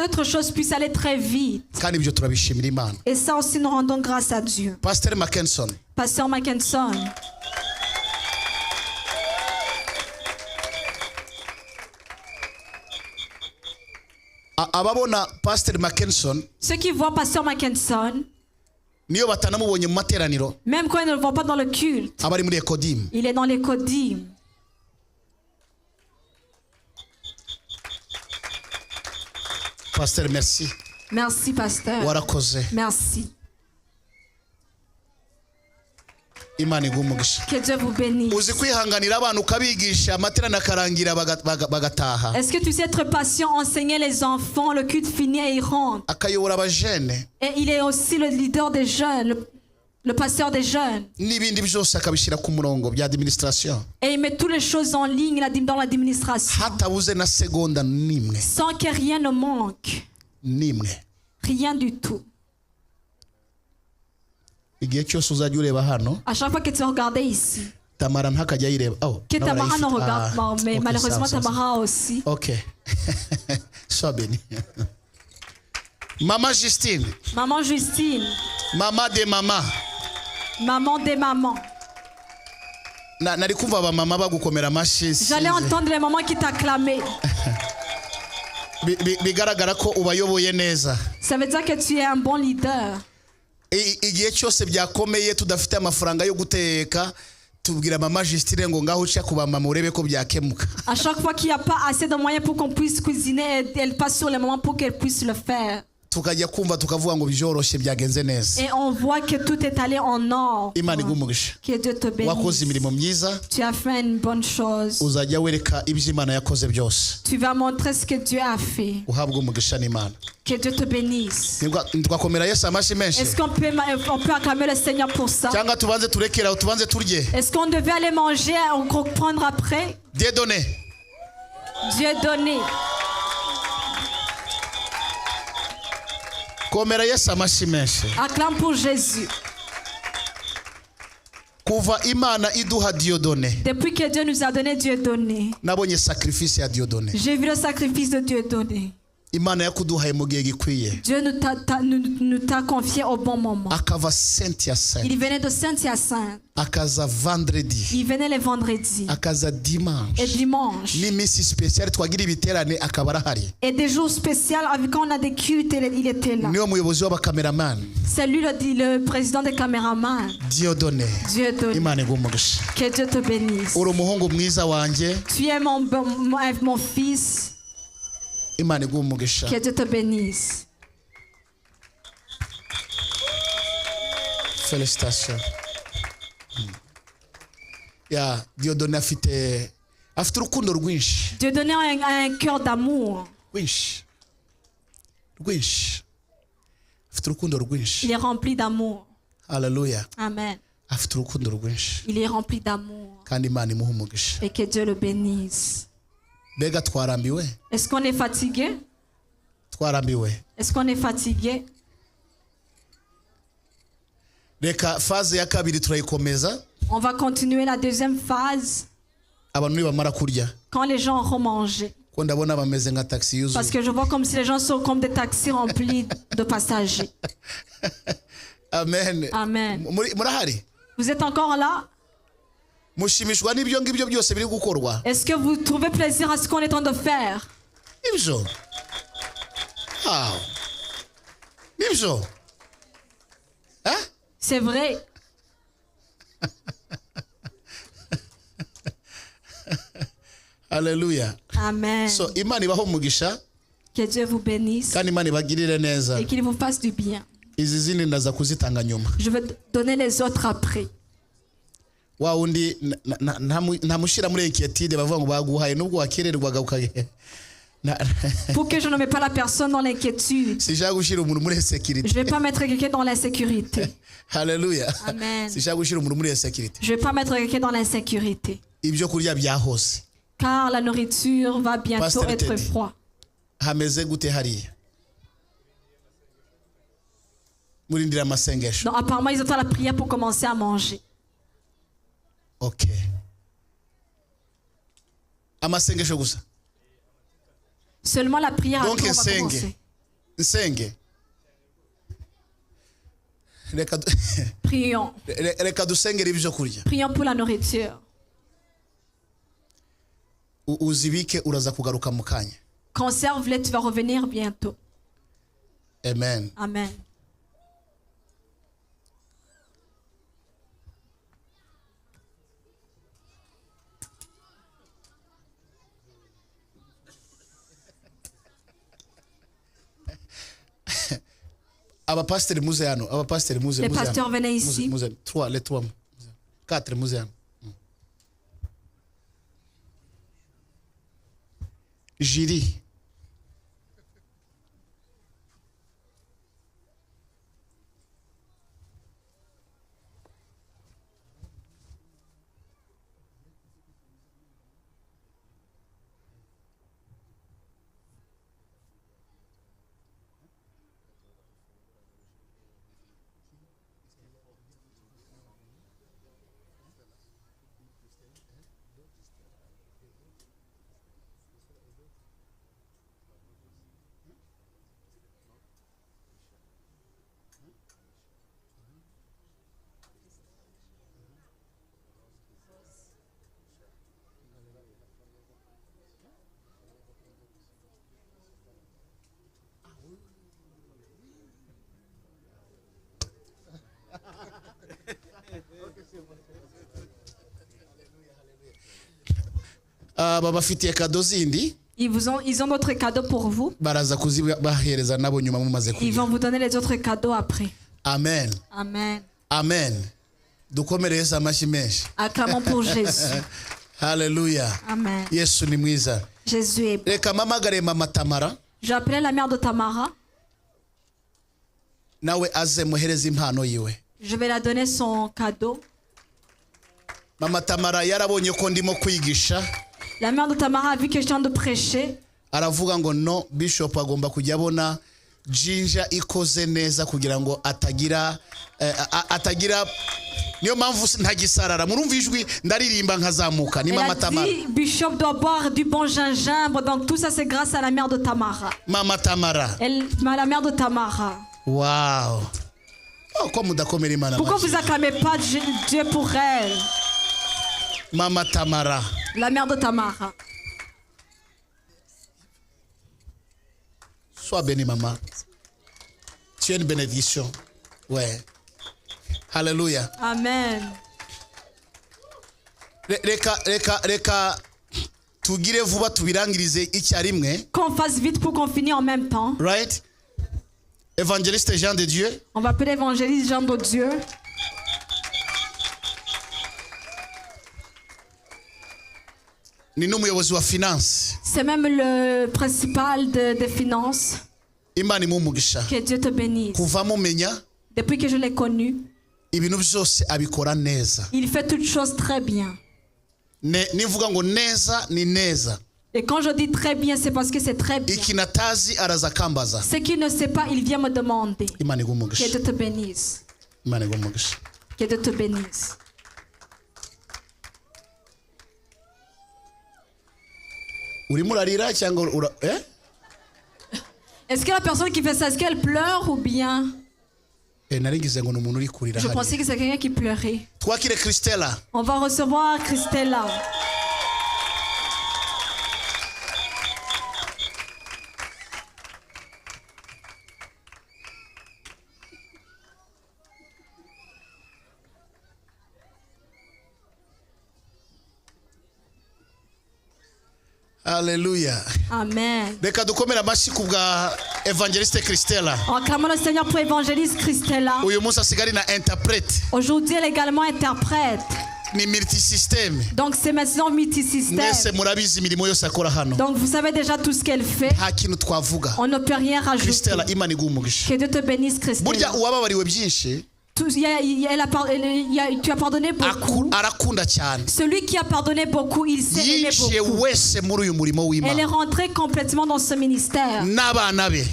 d'autres choses puissent aller très vite. Et ça aussi, nous rendons grâce à Dieu. Pasteur Mackinson. Pasteur Mackinson. Ceux qui voient Pasteur Mackinson, même quand ils ne le voient pas dans le culte, il est dans les Kodim. Pasteur, merci. Merci, pasteur. Merci. Que Dieu vous bénisse. Est-ce que tu sais être patient, enseigner les enfants, le culte fini et ils rentrent? Et il est aussi le leader des jeunes, le pasteur des jeunes. Et il met toutes les choses en ligne dans l'administration. Sans que rien ne manque. Rien du tout. À chaque fois que tu regardais ici, que Tamara ne regarde pas, mais malheureusement Tamara aussi. Ok. Sois béni. Maman Justine. Maman Justine. Maman des mamans. Maman des mamans. J'allais entendre les mamans qui t'acclamaient. Ça veut dire que tu es un bon leader. Igihe cyose byakomeye tudafite amafaranga yo guteka tubwira mama Justine ngo ngaho uca kuba mama urebe ko byakemuka. À chaque fois qu'il y a pas assez de moyens pour qu'on puisse cuisiner, elle passe sur les moments pour qu'elle puisse le faire. Tukajya kumva tukavuga ngo byoroshye byagenze neza. Et on voit que tout est allé en ordre. Imana igumugisha. Que Dieu te bénisse. Wakoze imirimo myiza. Tu as fait une bonne chose. Uzajya wereka ibyo Imana yakoze byose. Tu vas montrer ce que Dieu a fait. Uhabwe umugisha n'Imana. Que Dieu te bénisse. Est-ce qu'on peut acclamer le Seigneur pour ça? Est-ce qu'on devait aller manger ou prendre après? Dieu donné. Dieu donné. Acclame pour Jésus. Depuis que Dieu nous a donné Dieu donné. J'ai vu le sacrifice de Dieu donné. Dieu nous t'a confié au bon moment. Il venait de Saint-Hyacinthe. Il venait les vendredis. Et dimanche. Et des jours spéciaux, quand on a des cultes, il était là. C'est lui le président des caméramans. Dieu donné. Dieu donné. Que Dieu te bénisse. Tu es mon fils. Que Dieu te bénisse. Félicitations. Ya Dieudonné afite urukundo rwinshi. Dieudonné a un cœur d'amour. Rwinshi. Afite urukundo rwinshi. Il est rempli d'amour. Hallelujah. Amen. Afite urukundo rwinshi. Il est rempli d'amour. Kandi Imana imuha umugisha. Et que Dieu le bénisse. Bega twarambiwe? Est-ce qu'on est fatigué? Twarambiwe. Est-ce qu'on est fatigué? Reka phase ya kabiri turayikomeza. On va continuer la deuxième phase. Abantu nibamara kurya. Quand les gens auront mangé. Ndabona bameze nka taxi yuzuye. Parce que je vois comme si les gens sont comme des taxis remplis de passagers. Amen. Amen. Murahari? Vous êtes encore là? Mushimishwa n'ibyo ngibyo byose biri gukorwa? Est-ce que vous trouvez plaisir à ce qu'on est en train de faire? Nibyo. Nibyo. Hein? C'est vrai. Alléluia. Amen. So Imana ibaho umugisha. Que Dieu vous bénisse. Kandi Imana ibagirire neza. Et qu'il vous fasse du bien. Izi zindi ndaza kuzitanga nyuma. Je vais donner les autres après. Wa undi ntamushira muri inquiétude bavuga ngo baguhaye nubwo wakererwaga ukage. Pour que je ne mette pas la personne dans l'inquiétude. Si jagushira umuntu muri sécurité. Je vais pas mettre quelqu'un dans l'insécurité. Alléluia. Amen. Si jagushira umuntu muri sécurité. Je vais pas mettre quelqu'un dans l'insécurité. Ibyo kurya byahose. Car la nourriture va bientôt être froide. Hameze gute hariya? Murindira amasengesho. Donc apparemment ils attendent la prière pour commencer à manger. OK. Amasengesho gusa. Seulement la prière donc après on va commencer. Nsenge. Prions. Reka dusengera ibyo kurya. Prions pour la nourriture. Uzibike uraza kugaruka mu kanya. Conserve-les, tu vas revenir bientôt. Amen. Amen. Abapasteri muze hano, abapasteri muze. Les pasteurs venaient ici. Les trois. 4 muze hano. Jiri. Babafitiye cadeau zindi. Ils ont d'autres cadeaux pour vous. Baraza kuzibahereza nabo nyuma mumaze kurya. Ils vont vous donner les autres cadeaux après. Amen. Amen. Amen. Dukomereze amashi menshi. Acclamons pour Jésus. Hallelujah. Amen. Yesu ni mwiza. Jésus est bon. Reka mamagare mama Tamara. J'appelais la mère de Tamara. Nawe aze muhereze impano yiwe. Je vais la donner son cadeau. Mama Tamara yarabonye ko ndimo kwigisha. La mère de Tamara a vu que je viens de prêcher. Aravuga ngo no bishop agomba kujya abona jinja ikoze neza kugira ngo atagira niyo mpamvu ntagisarara murumva ijwi ndaririmba nkazamuka ni Mama Tamara. Bishop doit boire du bon gingembre, donc tout ça c'est grâce à la mère de Tamara. Mama Tamara. La mère de Tamara. Wow. Oh, pourquoi vous acclamez pas Dieu pour elle? Mama Tamara. La mère de Tamara. Sois bénie, maman. Tu es une bénédiction. Ouais. Alléluia. Amen. Reka tugire vuba tubirangirize icyarimwe. Qu'on fasse vite pour qu'on finisse en même temps. Right? Évangéliste Jean de Dieu. On va appeler évangéliste Jean de Dieu. C'est même le principal des finances. Que Dieu te bénisse. Depuis que je l'ai connu, il fait toutes choses très bien. Et quand je dis très bien, c'est parce que c'est très bien. Ce qu'il ne sait pas, il vient me demander. Que Dieu te bénisse. Que Dieu te bénisse. Est-ce que la personne qui fait ça, est-ce qu'elle pleure ou bien? Je pensais que c'est quelqu'un qui pleurait. On va recevoir Christella. Alléluia. Amen. En clamant le Seigneur pour évangéliste Christella. Aujourd'hui, elle est également interprète. Donc c'est maintenant multisystème. Donc vous savez déjà tout ce qu'elle fait. On ne peut rien rajouter. Que Dieu te bénisse, Christella. Tu as pardonné beaucoup. Celui qui a pardonné beaucoup, il s'est aimé beaucoup. Elle est rentrée complètement dans ce ministère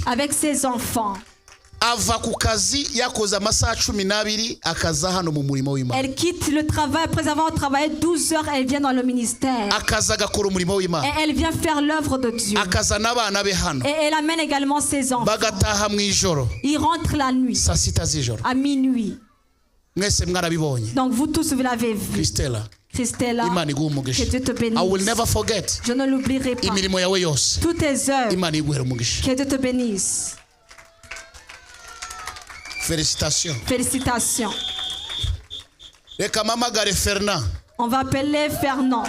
avec ses enfants. Elle quitte le travail après avoir travaillé 12 heures. Elle vient dans le ministère et elle vient faire l'œuvre de Dieu. Et elle amène également ses enfants. Ils rentrent la nuit à minuit. Donc vous tous vous l'avez vu. Christella, que Dieu te bénisse. Je ne l'oublierai pas. Toutes tes œuvres, que Dieu te bénisse. Félicitations. Félicitations. On va appeler Fernand.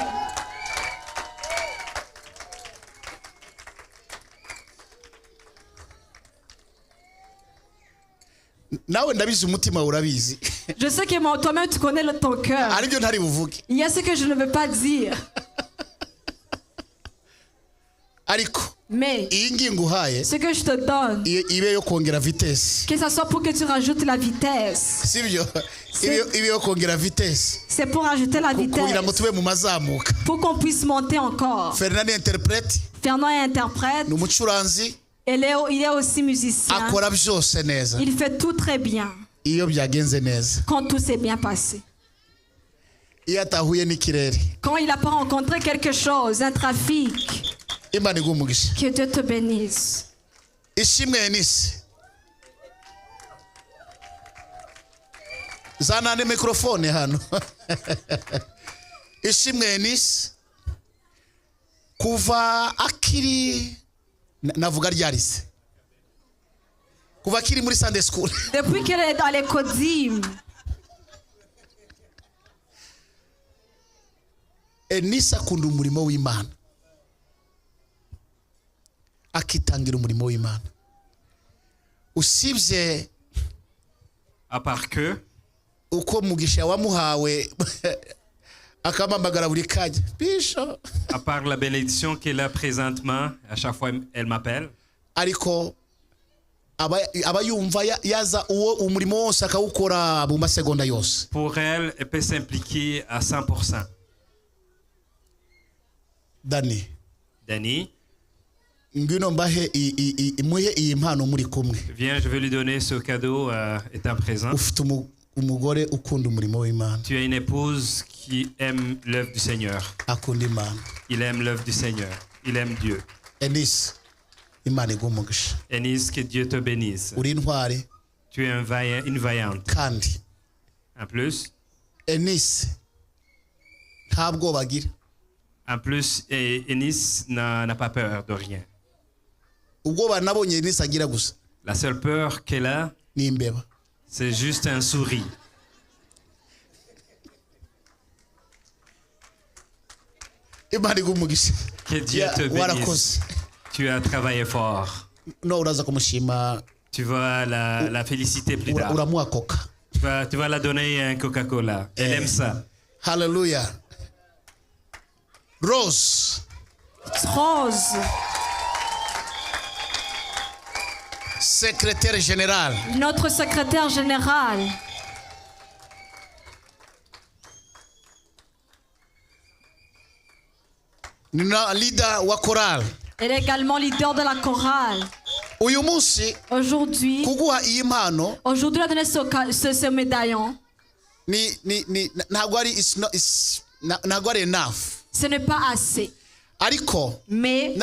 Je sais que toi-même tu connais ton cœur. Il y a ce que je ne veux pas dire. Mais ce que je te donne, que ça soit pour que tu rajoutes la vitesse. C'est pour rajouter la vitesse. Pour qu'on puisse monter encore. Fernand est interprète. Il est aussi musicien. Il fait tout très bien. Quand tout s'est bien passé. Quand il n'a pas rencontré quelque chose, un trafic. Que Dieu te bénisse. Zana ne microphone hano. Ishimwe Eunice kuva akiri navuga ryarise. Kuva akiri muri Sunday school. Depuis qu'elle est dans l'école d'hymne. Eunice akunda umurimo w'Imana. Akitangira umurimo w'Imana. Usibye à part que uko mugisha wamuhawe akamamagara buri kanya Bishop. À part la bénédiction qu'elle a présentement, à chaque fois elle m'appelle. Ariko abayumva yaza uwo umurimo wose akawukora mu masegonda yose. Pour elle, elle peut s'impliquer à 100%. Dani. Viens, je vais lui donner ce cadeau étant présent. Tu as une épouse qui aime l'œuvre du Seigneur. Il aime l'œuvre du Seigneur. Il aime Dieu. Eunice, que Dieu te bénisse. Tu es une vaillante. En plus, Eunice n'a pas peur de rien. La seule peur qu'elle a, c'est juste un sourire. Que Dieu te bénisse. Tu as travaillé fort. Tu vas la féliciter plus tard. Tu vas la donner un Coca-Cola. Elle aime ça. Hallelujah. Rose. Rose. Secrétaire général. Notre secrétaire général. Leader wa chorale. Elle est également leader de la chorale. Aujourd'hui, aujourd'hui, elle a donné ce médaillon. Ce n'est pas assez. Mais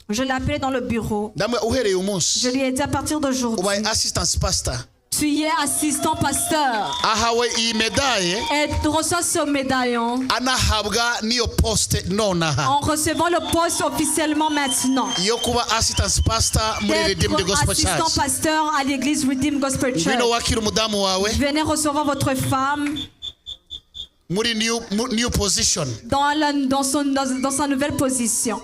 je l'ai appelé dans le bureau. Je lui ai dit à partir d'aujourd'hui, tu es assistant pasteur. Et tu reçois ce médaillon en recevant le poste officiellement maintenant. Assistant pasteur à l'église Redeemed Gospel Church. Venez recevoir votre femme new position. Dans sa nouvelle position.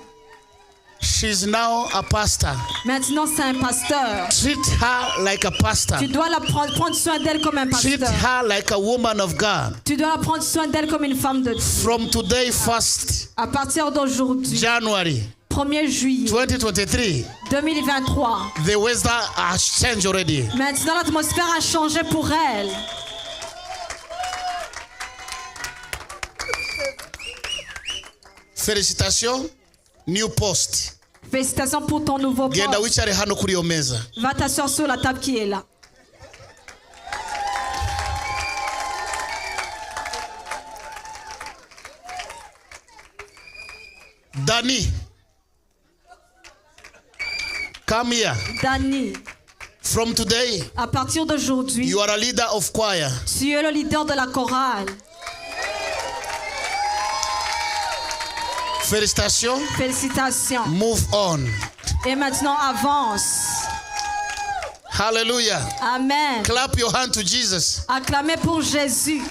She's now a pastor. Maintenant c'est un pasteur. Treat her like a pastor. Tu dois la prendre soin d'elle comme un pasteur. Treat her like a woman of God. Tu dois la prendre soin d'elle comme une femme de Dieu. From today first. À partir d'aujourd'hui. January. 1er juillet 2023. The weather has changed already. Maintenant l'atmosphère a changé pour elle. Félicitations. New post. Félicitations pour ton nouveau poste. Va t'asseoir sur la table qui est là. Danny. Come here. Danny. From today. À partir d'aujourd'hui. You are a leader of choir. Tu es le leader de la chorale. Félicitations. Félicitations. Move on. Et maintenant avance. Hallelujah. Amen. Clap your hand to Jesus. Acclamez pour Jésus.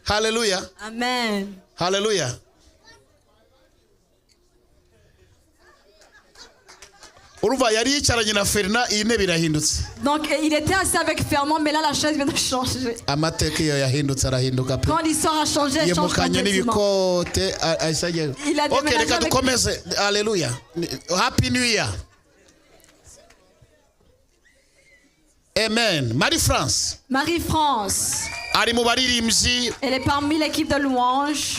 Hallelujah. Amen. Hallelujah. Donc il était assis avec Fernand, mais là la chaise vient de changer. Quand l'histoire a changé, elle change complètement. Il a déménagé avec... Alléluia. Happy New Year. Amen. Marie-France. Marie-France. Elle est parmi l'équipe de louanges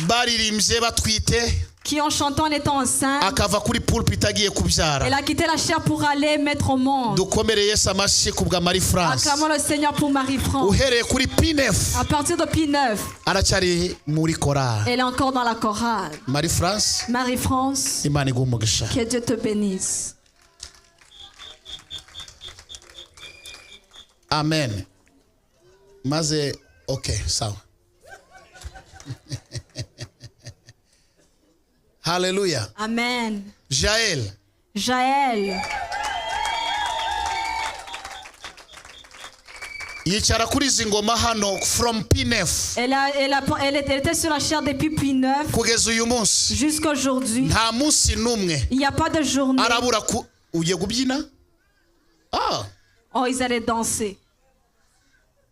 qui ont chanté en étant enceinte. Elle a quitté la chair pour aller mettre au monde. Acclamons le Seigneur pour Marie-France. À partir de P9, elle est encore dans la chorale. Marie-France, que Dieu te bénisse. Amen. Maze, ok, sawa. Hallelujah. Amen. Jaël. Yichara kuri izi ngoma hano from P9. Elle était sur la chair depuis P9 kugeza uyu munsi. Jusqu'à aujourd'hui. Nta munsi numwe. Il n'y a pas de journée. Arabura ugiye kubyina? Oh, ils allaient danser.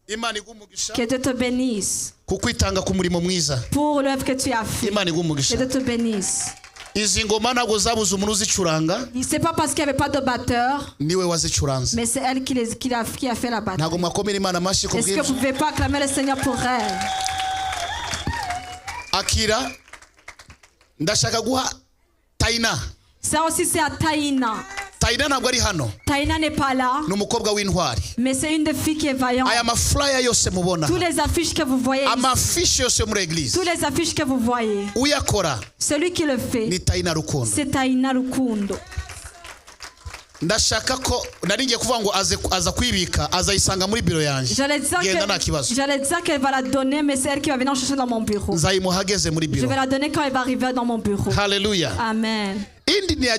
Que Dieu te bénisse. Pour l'œuvre que tu as fait. Que Dieu te bénisse. C'est pas parce qu'il n'y avait pas de batteur, mais c'est elle qui a fait la batterie. Est-ce que vous ne pouvez pas acclamer le Seigneur pour elle? Akira, ndashaka guha Taina. Ça aussi c'est à Taina. Taina n'est pas là. Mais c'est une des filles qui est vaillante. Tous les affiches que vous voyez ici, tous les affiches que vous voyez, celui qui le fait, c'est Taina Rukundo. J'allais dire qu'elle va la donner, mais c'est elle qui va venir chercher dans mon bureau. Je vais la donner quand elle va arriver dans mon bureau. Hallelujah. Amen.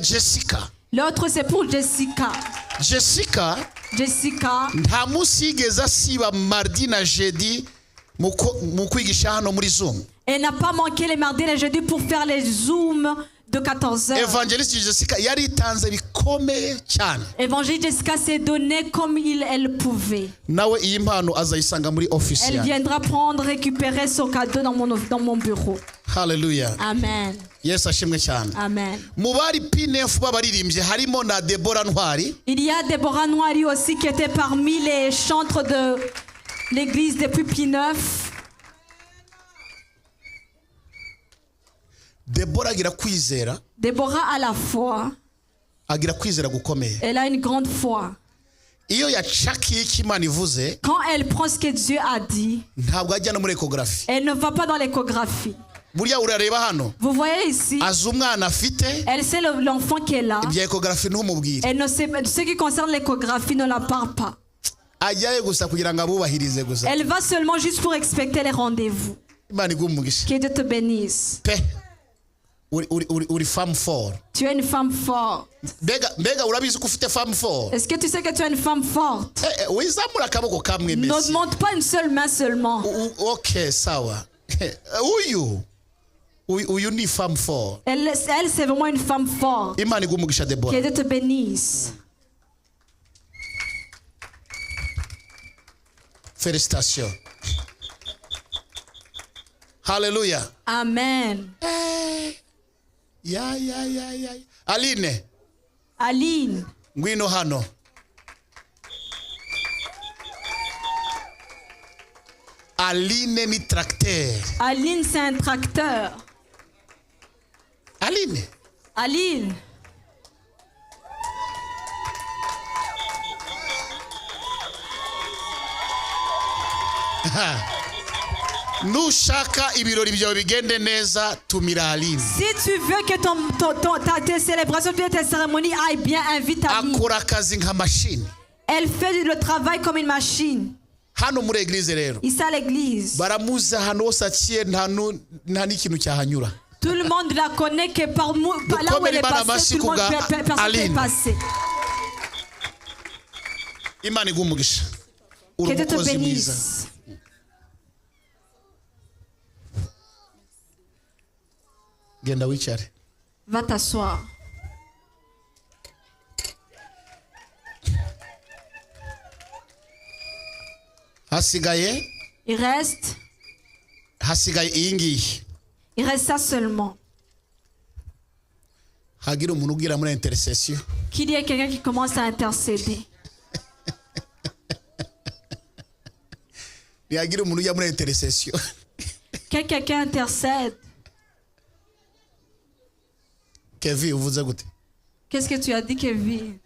Jessica. L'autre c'est pour Jessica. Jessica. Nta munsi yigeze asiba mardi na jeudi mu kwigisha hano muri Zoom. Elle n'a pas manqué les mardis et les jeudis pour faire les zooms de 14 heures. Évangéliste Jessica s'est donnée comme elle pouvait. Elle viendra prendre, récupérer son cadeau dans mon bureau. Hallelujah. Amen. Yes, Amen. Il y a Déborah Noiri aussi qui était parmi les chantres de l'église depuis P9. Déborah a la foi. Elle a une grande foi. Quand elle prend ce que Dieu a dit, elle ne va pas dans l'échographie. Vous voyez ici, elle sait l'enfant qu'elle a. Elle ne sait pas, ce qui concerne l'échographie ne la parle pas. Elle va seulement juste pour respecter les rendez-vous. Que Dieu te bénisse. Tu es une femme forte. Est-ce que tu sais que tu es une femme forte? Ne monte pas une seule main seulement. Ok, sawa. Une femme forte. Elle c'est vraiment une femme forte. Que Dieu te bénisse. Félicitations. Hallelujah. Amen. Aline. Ngwino hano. Aline ni tracteur. Aline c'est un tracteur. Aline. Nushaka ibirori byawe bigende neza tumira Aline. Si tu veux que tes célébrations, tes cérémonies aillent bien, invite Aline. Akora akazi nka machine. Elle fait le travail comme une machine. Hano muri église rero. Ici à l'église. Baramuza hano osaciye nta n'ikintu cyahanyura. Tout le monde la connaît que par là où elle est passée, tout le monde personne est passé. Imana igumugisha. Que Dieu te bénisse. Genda wicare. Va t'asseoir. Hasigaye. Il reste. Hasigaye iyi ngiyi. Il reste ça seulement. Hagira umuntu ugira muri intercession. Qu'il y ait quelqu'un qui commence à intercéder. Hagira umuntu ugira muri intercession. Que quelqu'un intercède. Kevin, vous écoutez. Qu'est-ce que tu as dit, Kevin?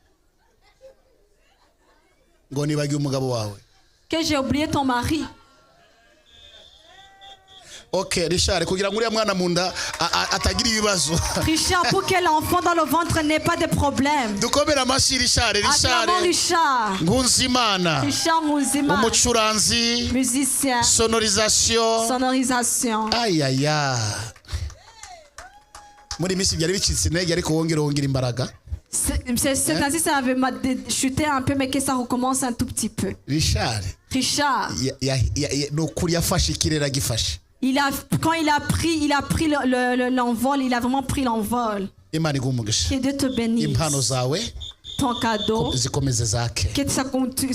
Que j'ai oublié ton mari. Ok, Richard, Richard, pour que l'enfant dans le ventre n'ait pas de problème. Acclamons Richard. Richard Ngunzimana. Musicien. Sonorisation. Aïe aïe aïe. C'est ainsi ça avait chuté un peu, mais que ça recommence un tout petit peu. Richard. Quand il a pris l'envol, il a vraiment pris l'envol. Que Dieu te bénisse. Ton cadeau. Que ça continue.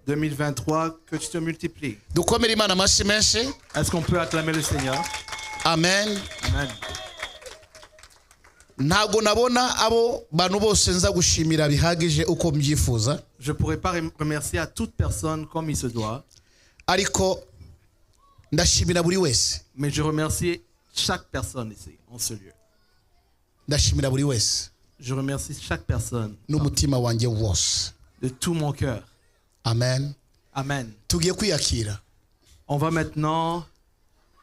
2023, que tu te multiplies. Est-ce qu'on peut acclamer le Seigneur? Amen. Amen. Je pourrais pas remercier à toute personne comme il se doit. Mais je remercie chaque personne ici, en ce lieu. Je remercie chaque personne de tout mon cœur. Amen. Amen. On va maintenant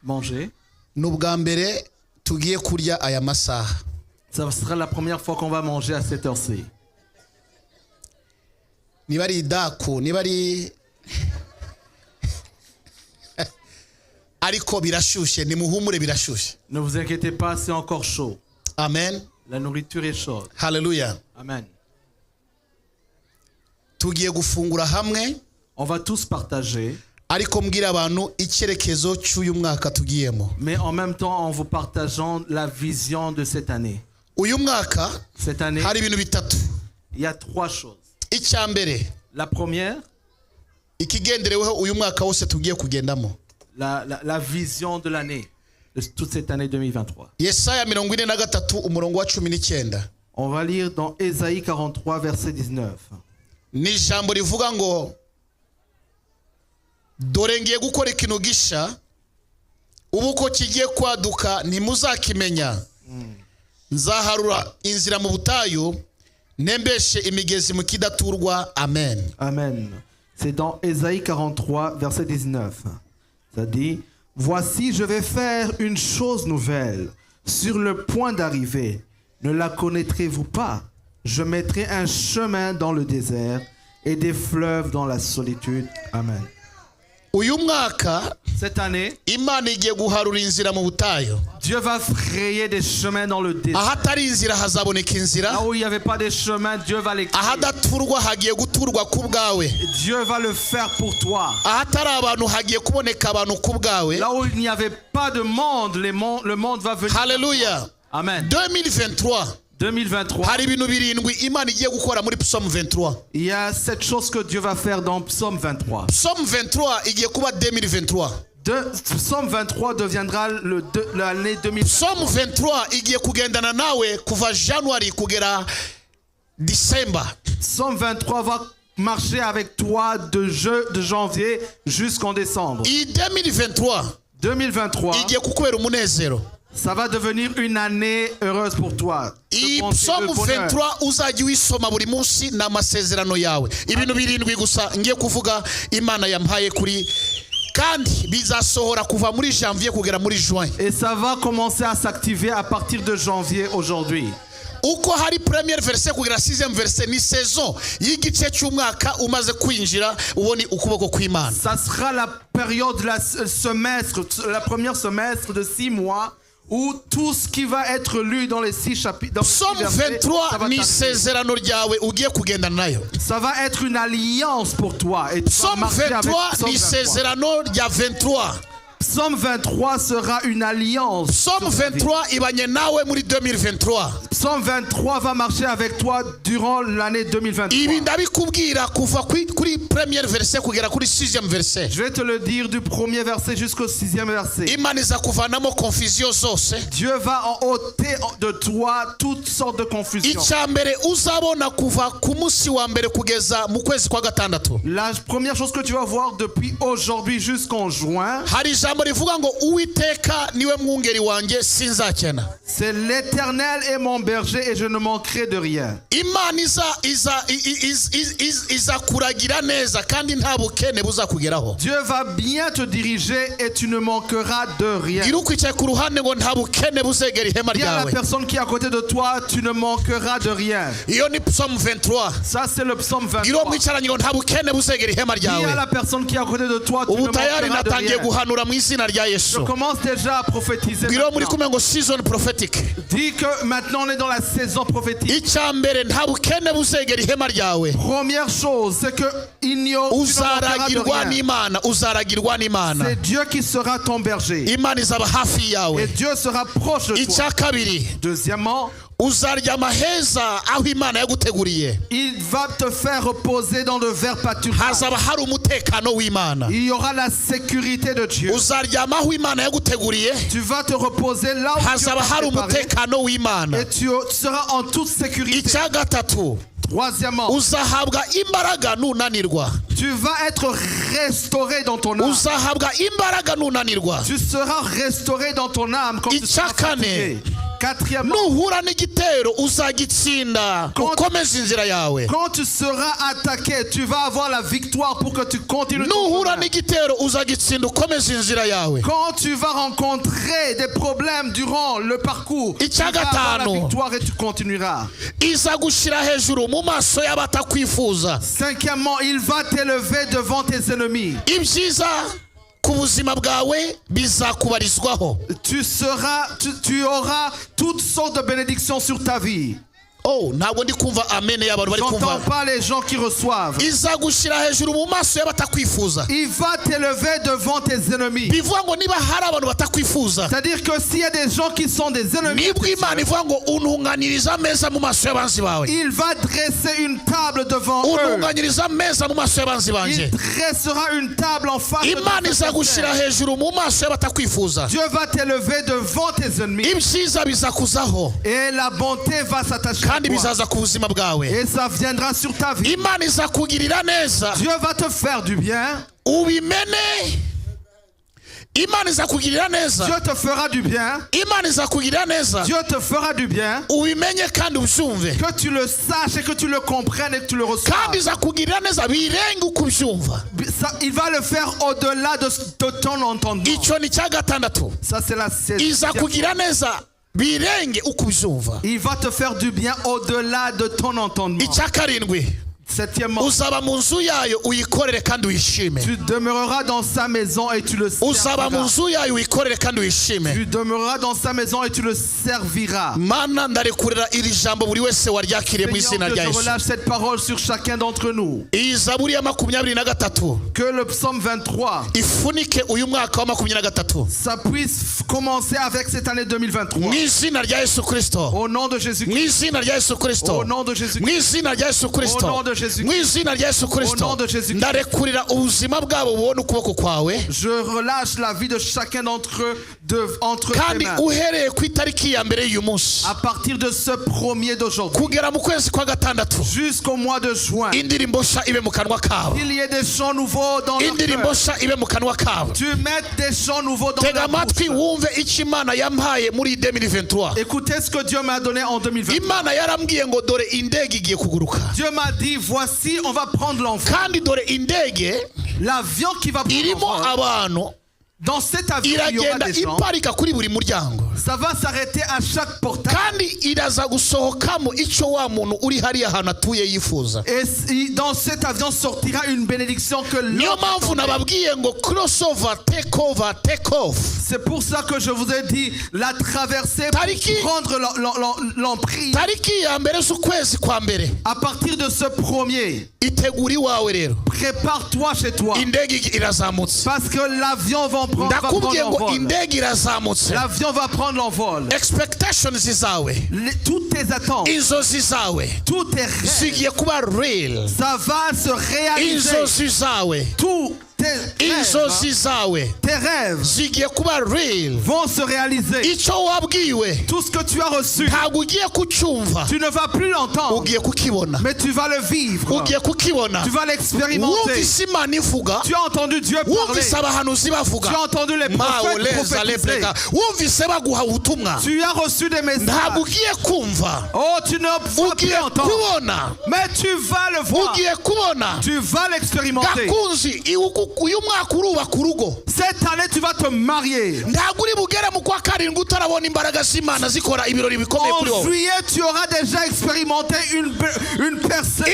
manger. Ça sera la première fois qu'on va manger à cette heure-ci. Ne vous inquiétez pas, c'est encore chaud. Amen. La nourriture est chaude. Hallelujah. Amen. On va tous partager. Mais en même temps, en vous partageant la vision de cette année. Cette année, il y a 3 choses. La première, la vision de l'année, de toute cette année 2023. On va lire dans Ésaïe 43, verset 19. dore ngiye gukora ikintu gisha ubuko kigiye kwaduka ntimuzakimenya nzaharura inzira mu butayu nembeshe imigezi mu kidaturwa. Amen. Amen. C'est dans Ésaïe 43 verset 19. Ça dit: voici, je vais faire une chose nouvelle sur le point d'arriver. Ne la connaîtrez-vous pas? Je mettrai un chemin dans le désert et des fleuves dans la solitude. Amen. Cette année, Dieu va frayer des chemins dans le désert. Là où il n'y avait pas de chemin, Dieu va les créer. Dieu va le faire pour toi. Là où il n'y avait pas de monde, le monde va venir. Alléluia. Amen. 2023. Il y a cette chose que Dieu va faire dans Psaume 23. Psaume 23 Psaume 23 deviendra l'année 2023. Psaume 23 Psaume 23 va marcher avec toi de janvier jusqu'en décembre. 2023 ça va devenir une année heureuse pour toi. Psaume 23 uzajya wisoma buri munsi n'amasezerano yawe. Ibintu birindwi gusa ngiye kuvuga Imana yampaye kuri kandi bizasohora kuva muri janvier kugera muri juin. Et ça va commencer à s'activer à partir de janvier aujourd'hui. Uko hari premier verset kugera 6e verset ni saison y'igice cy'umwaka umaze kwinjira uboni ukuboko kw'Imana. Ça sera la période la première semestre de 6 mois. Où tout ce qui va être lu dans les 6 chapitres. Psaume 23 ni sezerano ryawe ugiye kugenda nayo. Ça va être une alliance pour toi. Et Psaume 23 ni sezerano rya 23. Psaume 23 sera une alliance. Psaume 23 ibanye nawe muri 2023. Psaume 23 va marcher avec toi durant l'année 2023. Ibi ndabikubwira kuva kuri premier verset kugera kuri 6e verset. Je vais te le dire du premier verset jusqu'au 6e verset. Imana izakuvanamo confusion zose. Dieu va ôter de toi toutes sortes de confusion. Icyambere uzabona kuva ku munsi wa mbere kugeza mu kwezi kwa gatandatu. La première chose que tu vas voir depuis aujourd'hui jusqu'en juin. C'est l'Éternel est mon berger et je ne manquerai de rien. Dieu va bien te diriger et tu ne manqueras de rien. Dis à la personne qui est à côté de toi, tu ne manqueras de rien. Ça c'est le psaume 23. Dis à la personne qui est à côté de toi, tu ne manqueras de rien. Je commence déjà à prophétiser. Dis que maintenant on est dans la saison prophétique. Première chose, c'est que c'est Dieu qui sera ton berger. Et Dieu sera proche de toi. Deuxièmement, il va te faire reposer dans le vert pâturage. Il y aura la sécurité de Dieu. Tu vas te reposer là où Dieu t'a préparé. Et tu seras en toute sécurité. Troisièmement, tu vas être restauré dans ton âme. Tu seras restauré dans ton âme quand tu seras fatigué. Quatrièmement, quand tu seras attaqué, tu vas avoir la victoire pour que tu continues. Quand tu vas rencontrer des problèmes durant le parcours, tu vas avoir la victoire et tu continueras. Cinquièmement, il va t'élever devant tes ennemis. Tu auras toutes sortes de bénédictions sur ta vie. Oh, ntabwo ndi kumva amen y'abantu bari kumva. J'entends pas les gens qui reçoivent. Izagushira hejuru mu maso y'abatakwifuza. Il va t'élever devant tes ennemis. Bivuga ngo niba hari abantu batakwifuza. C'est-à-dire que s'il y a des gens qui sont des ennemis, nibwo Imana ivuga ngo untunganiriza ameza mu maso y'abanzi bawe. Il va dresser une table devant eux. Untunganiriza ameza mu maso y'abanzi banje. Il dressera une table en face de tes Imana izagushira hejuru mu maso y'abatakwifuza. Dieu va t'élever devant tes ennemis. Ibyiza bizakuzaho. Et la bonté va s'attacher à toi. Et ça viendra sur ta vie. Dieu va te faire du bien. Dieu te fera du bien. Dieu te fera du bien. Que tu le saches et que tu le comprennes et que tu le reçoives. Il va le faire au-delà de ton entendement. Ça c'est la 7e. Il va te faire du bien au-delà de ton entendement. Septièmement, tu demeureras dans sa maison et tu le serviras. Tu demeureras dans sa maison et tu le serviras. Seigneur, je relâche cette parole sur chacun d'entre nous. Que le psaume 23, ça puisse commencer avec cette année 2023. Au nom de Jésus-Christ. Au nom de Jésus-Christ. Au nom de Jésus-Christ. Au nom de Jésus-Christ. Je relâche la vie de chacun d'entre eux entre tes mains. À partir de ce 1er d'aujourd'hui jusqu'au mois de juin, il y ait des chants nouveaux dans leur cœur. Tu mettes des chants nouveaux dans leur bouche. Écoutez ce que Dieu m'a donné en 2023. Dieu m'a dit, voici, on va prendre l'enfant. L'avion qui va prendre l'enfant. Dans cet avion, il y aura des gens. Ça va s'arrêter à chaque portail. Et dans cet avion sortira une bénédiction que l'homme. C'est pour ça que je vous ai dit la traversée pour prendre l'emprise. À partir de ce 1er, prépare-toi chez toi. Parce que l'avion va prendre l'envol. L'avion va prendre l'envol. Toutes tes attentes, tous tes rêves, ça va se réaliser. Tout tes rêves vont se réaliser. Tout ce que tu as reçu, tu ne vas plus l'entendre, mais tu vas le vivre. Tu vas l'expérimenter. Tu as entendu Dieu parler. Tu as entendu les prophètes prophétiser. Tu as reçu des messages. Oh, tu ne vas plus entendre, mais tu vas le voir. Tu vas l'expérimenter. Cette année tu vas te marier. En juillet tu auras déjà expérimenté une personne.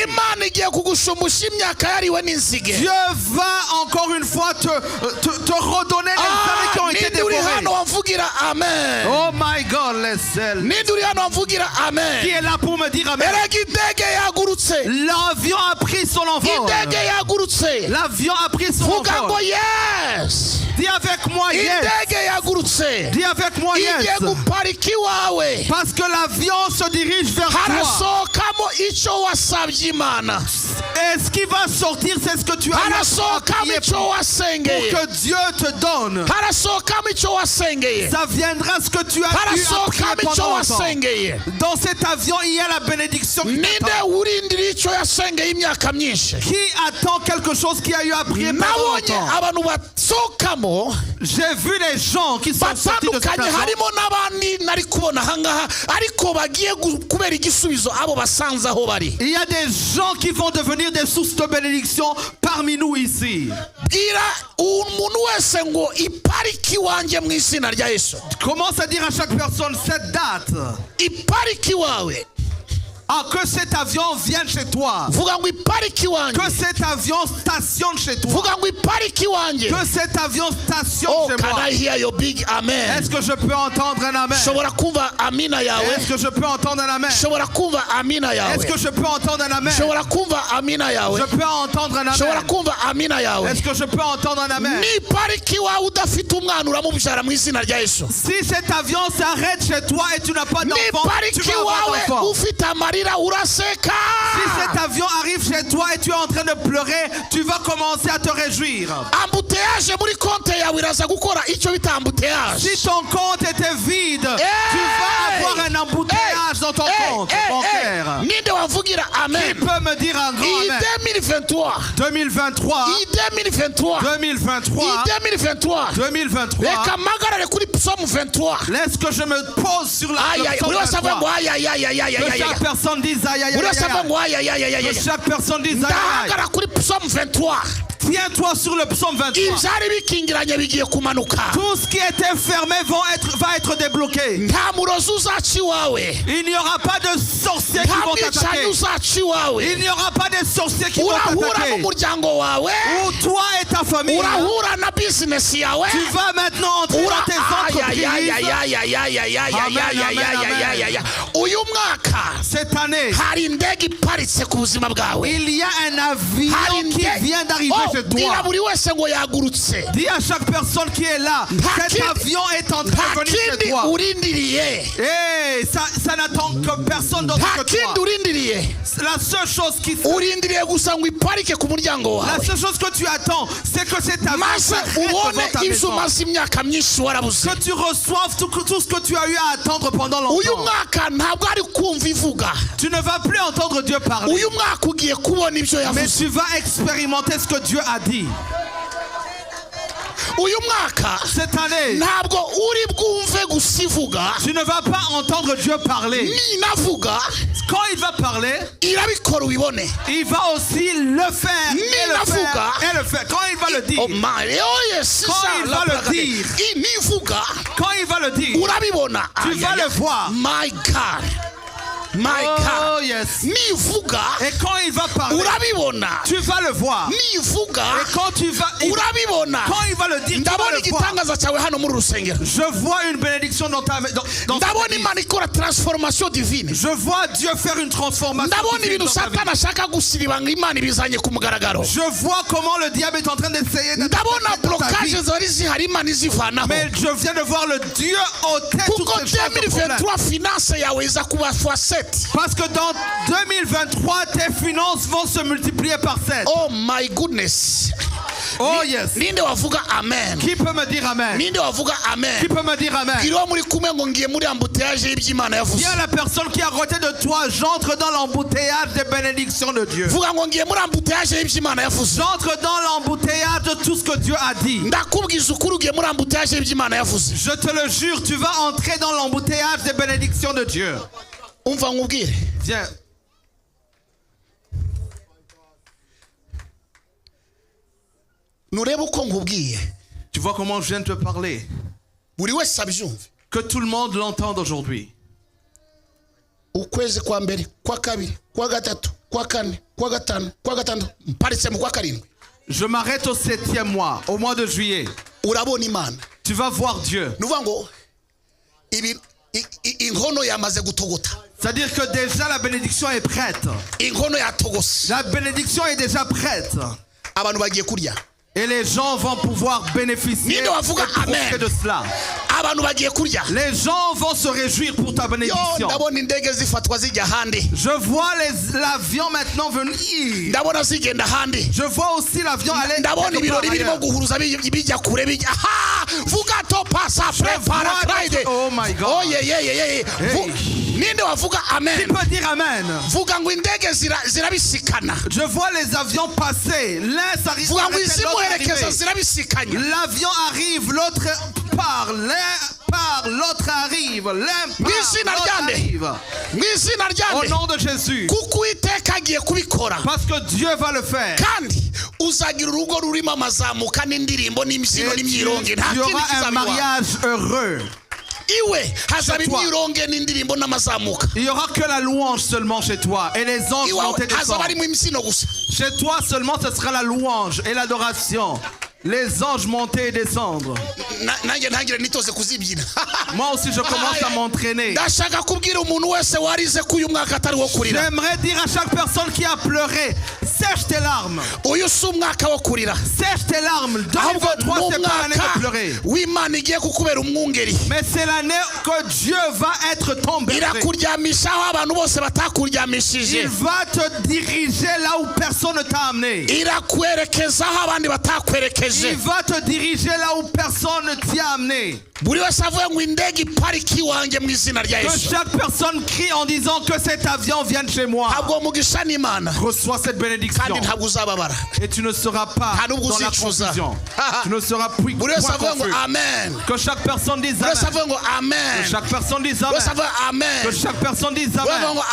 Dieu va encore une fois te redonner les années qui ont été dévorées. Oh my God, qui est là pour me dire amen? L'avion a pris son envol. L'avion a pris son envol. Yes. Dis avec moi yes. Dis avec moi yes. Parce que l'avion se dirige vers toi. Et ce qui va sortir, c'est ce que tu as prié pour que Dieu te donne. Ça viendra ce que tu as eu à prier pendant longtemps. Dans cet avion, il y a la bénédiction qui attend quelque chose qui a eu à prier pendant longtemps. J'ai vu les gens qui sont sortis de cette avion. Il y a des gens qui vont devenir des sources de bénédiction parmi nous ici. Commence à dire à chaque personne cette date. que cet avion vienne chez toi. Que cet avion stationne chez toi. Que cet avion stationne chez moi. Est-ce que je peux entendre un amen? Est-ce que je peux entendre un amen? Est-ce que je peux entendre un amen? Je peux entendre un amen. Est-ce que je peux entendre un amen? Si cet avion s'arrête chez toi et tu n'as pas d'enfant, tu vas avoir d'enfant. Si cet avion arrive chez toi et tu es en train de pleurer, tu vas commencer à te réjouir. Si ton compte était vide, tu vas avoir un embouteillage dans ton compte bancaire. Qui peut me dire un grand amen? 2023. Laisse que je me pose sur la psaume 23. Que chaque personne dise aïe aïe aïe. Que chaque personne dise aïe aïe. Tiens-toi sur le psaume 23. Tout ce qui était fermé va être débloqué. Il n'y aura pas de sorciers qui vont t'attaquer. Il n'y aura pas de sorciers qui vont t'attaquer. Ou toi et ta famille. Tu vas maintenant entrer dans tes entreprises. Cette année, il y a un avion qui vient d'arriver chez toi. Dis à chaque personne qui est là, cet avion est en train de venir chez toi. Et ça n'attend que personne d'autre que toi. La seule chose que tu attends, c'est que cet avion soit dans ta maison. Que tu reçoives tout ce que tu as eu à attendre pendant longtemps. Tu ne vas plus entendre Dieu parler, mais tu vas expérimenter ce que Dieu a dit. Cette année, tu ne vas pas entendre Dieu parler. Quand il va parler, il va aussi le faire et le faire. Quand il va le dire, quand il va le dire, tu vas le voir. My God. Oh yes. Et quand il va parler, tu vas le voir. Et quand il va le dire, tu vas le voir. Je vois une bénédiction dans ta maison. Je vois Dieu faire une transformation divine dans ta vie. Je vois comment le diable est en train d'essayer de t'attaquer dans ta vie. Mais je viens de voir le Dieu ôter toutes ces choses de problème. Parce que dans 2023, tes finances vont se multiplier par 7. Oh my goodness. Oh yes. Qui peut me dire amen? Qui peut me dire amen? Il y a la personne qui est à côté de toi. J'entre dans l'embouteillage des bénédictions de Dieu. J'entre dans l'embouteillage de tout ce que Dieu a dit. Je te le jure, tu vas entrer dans l'embouteillage des bénédictions de Dieu. Viens. Tu vois comment je viens de te parler? Que tout le monde l'entende aujourd'hui. Je m'arrête au 7e mois, au mois de juillet. Tu vas voir Dieu. C'est-à-dire que déjà la bénédiction est prête. La bénédiction est déjà prête. Et les gens vont pouvoir bénéficier et profiter de cela. Les gens vont se réjouir pour ta bénédiction. Je vois l'avion maintenant venir. Je vois aussi l'avion aller. Oh my God. Oh yeah, yeah, yeah, yeah. Qui peut dire amen? Je vois les avions passer. L'un s'arrive, l'avion arrive, l'autre part. L'un part, l'autre arrive. L'un part, l'autre arrive. Au nom de Jésus. Parce que Dieu va le faire. Et il y aura un mariage heureux. Il n'y aura que la louange seulement chez toi. Et les anges vont te descendre. Chez toi seulement, ce sera la louange et l'adoration. Les anges monter et descendre. Moi aussi, je commence à m'entraîner. J'aimerais dire à chaque personne qui a pleuré, sèche tes larmes. Sèche tes larmes. 2023, c'est pas l'année de pleurer. Mais c'est l'année que Dieu va être ton berger. Il va te diriger là où personne ne t'a amené. Il va te diriger là où personne ne t'y a amené. Que chaque personne crie en disant que cet avion vient de chez moi. Reçois cette bénédiction. Et tu ne seras pas dans la confusion. Tu ne seras plus confus. Que chaque personne dise Amen. Que chaque personne dise Amen. Que chaque personne dise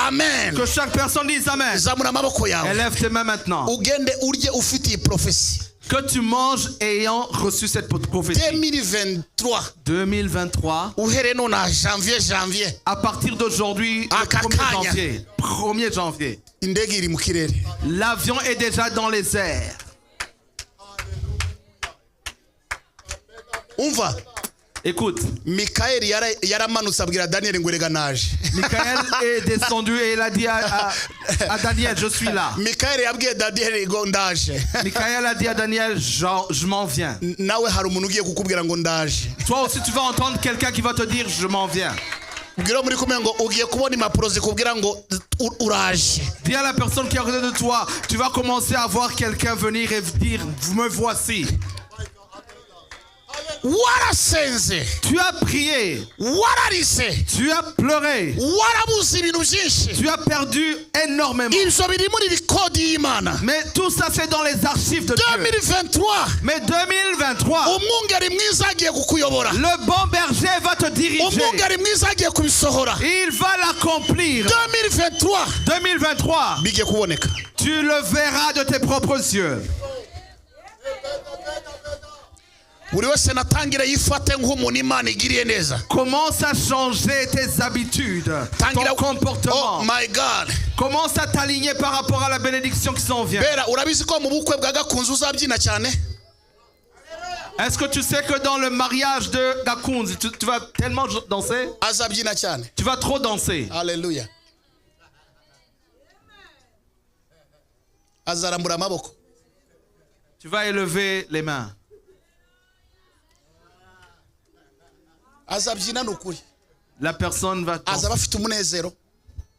Amen. Que chaque personne dise Amen. Élève tes mains maintenant. Que tu manges ayant reçu cette prophétie. 2023. À partir d'aujourd'hui, le 1er janvier. L'avion est déjà dans les airs. Écoute. Michael est descendu et il a dit à Daniel, je suis là. Michael a dit à Daniel, je m'en viens. Toi aussi tu vas entendre quelqu'un qui va te dire, je m'en viens. Dis à la personne qui est à côté de toi, tu vas commencer à voir quelqu'un venir et dire, me voici. Tu as prié. Tu as pleuré. Tu as perdu énormément. Mais tout ça c'est dans les archives de Dieu. Mais 2023, le bon berger va te diriger. Il va l'accomplir. 2023, tu le verras de tes propres yeux. Commence à changer tes habitudes, ton comportement. Oh my God. Commence à t'aligner par rapport à la bénédiction qui s'en vient. Est-ce que tu sais que dans le mariage de Gakunzi, tu vas tellement danser? Tu vas trop danser. Alléluia. Tu vas élever les mains. La personne va danser.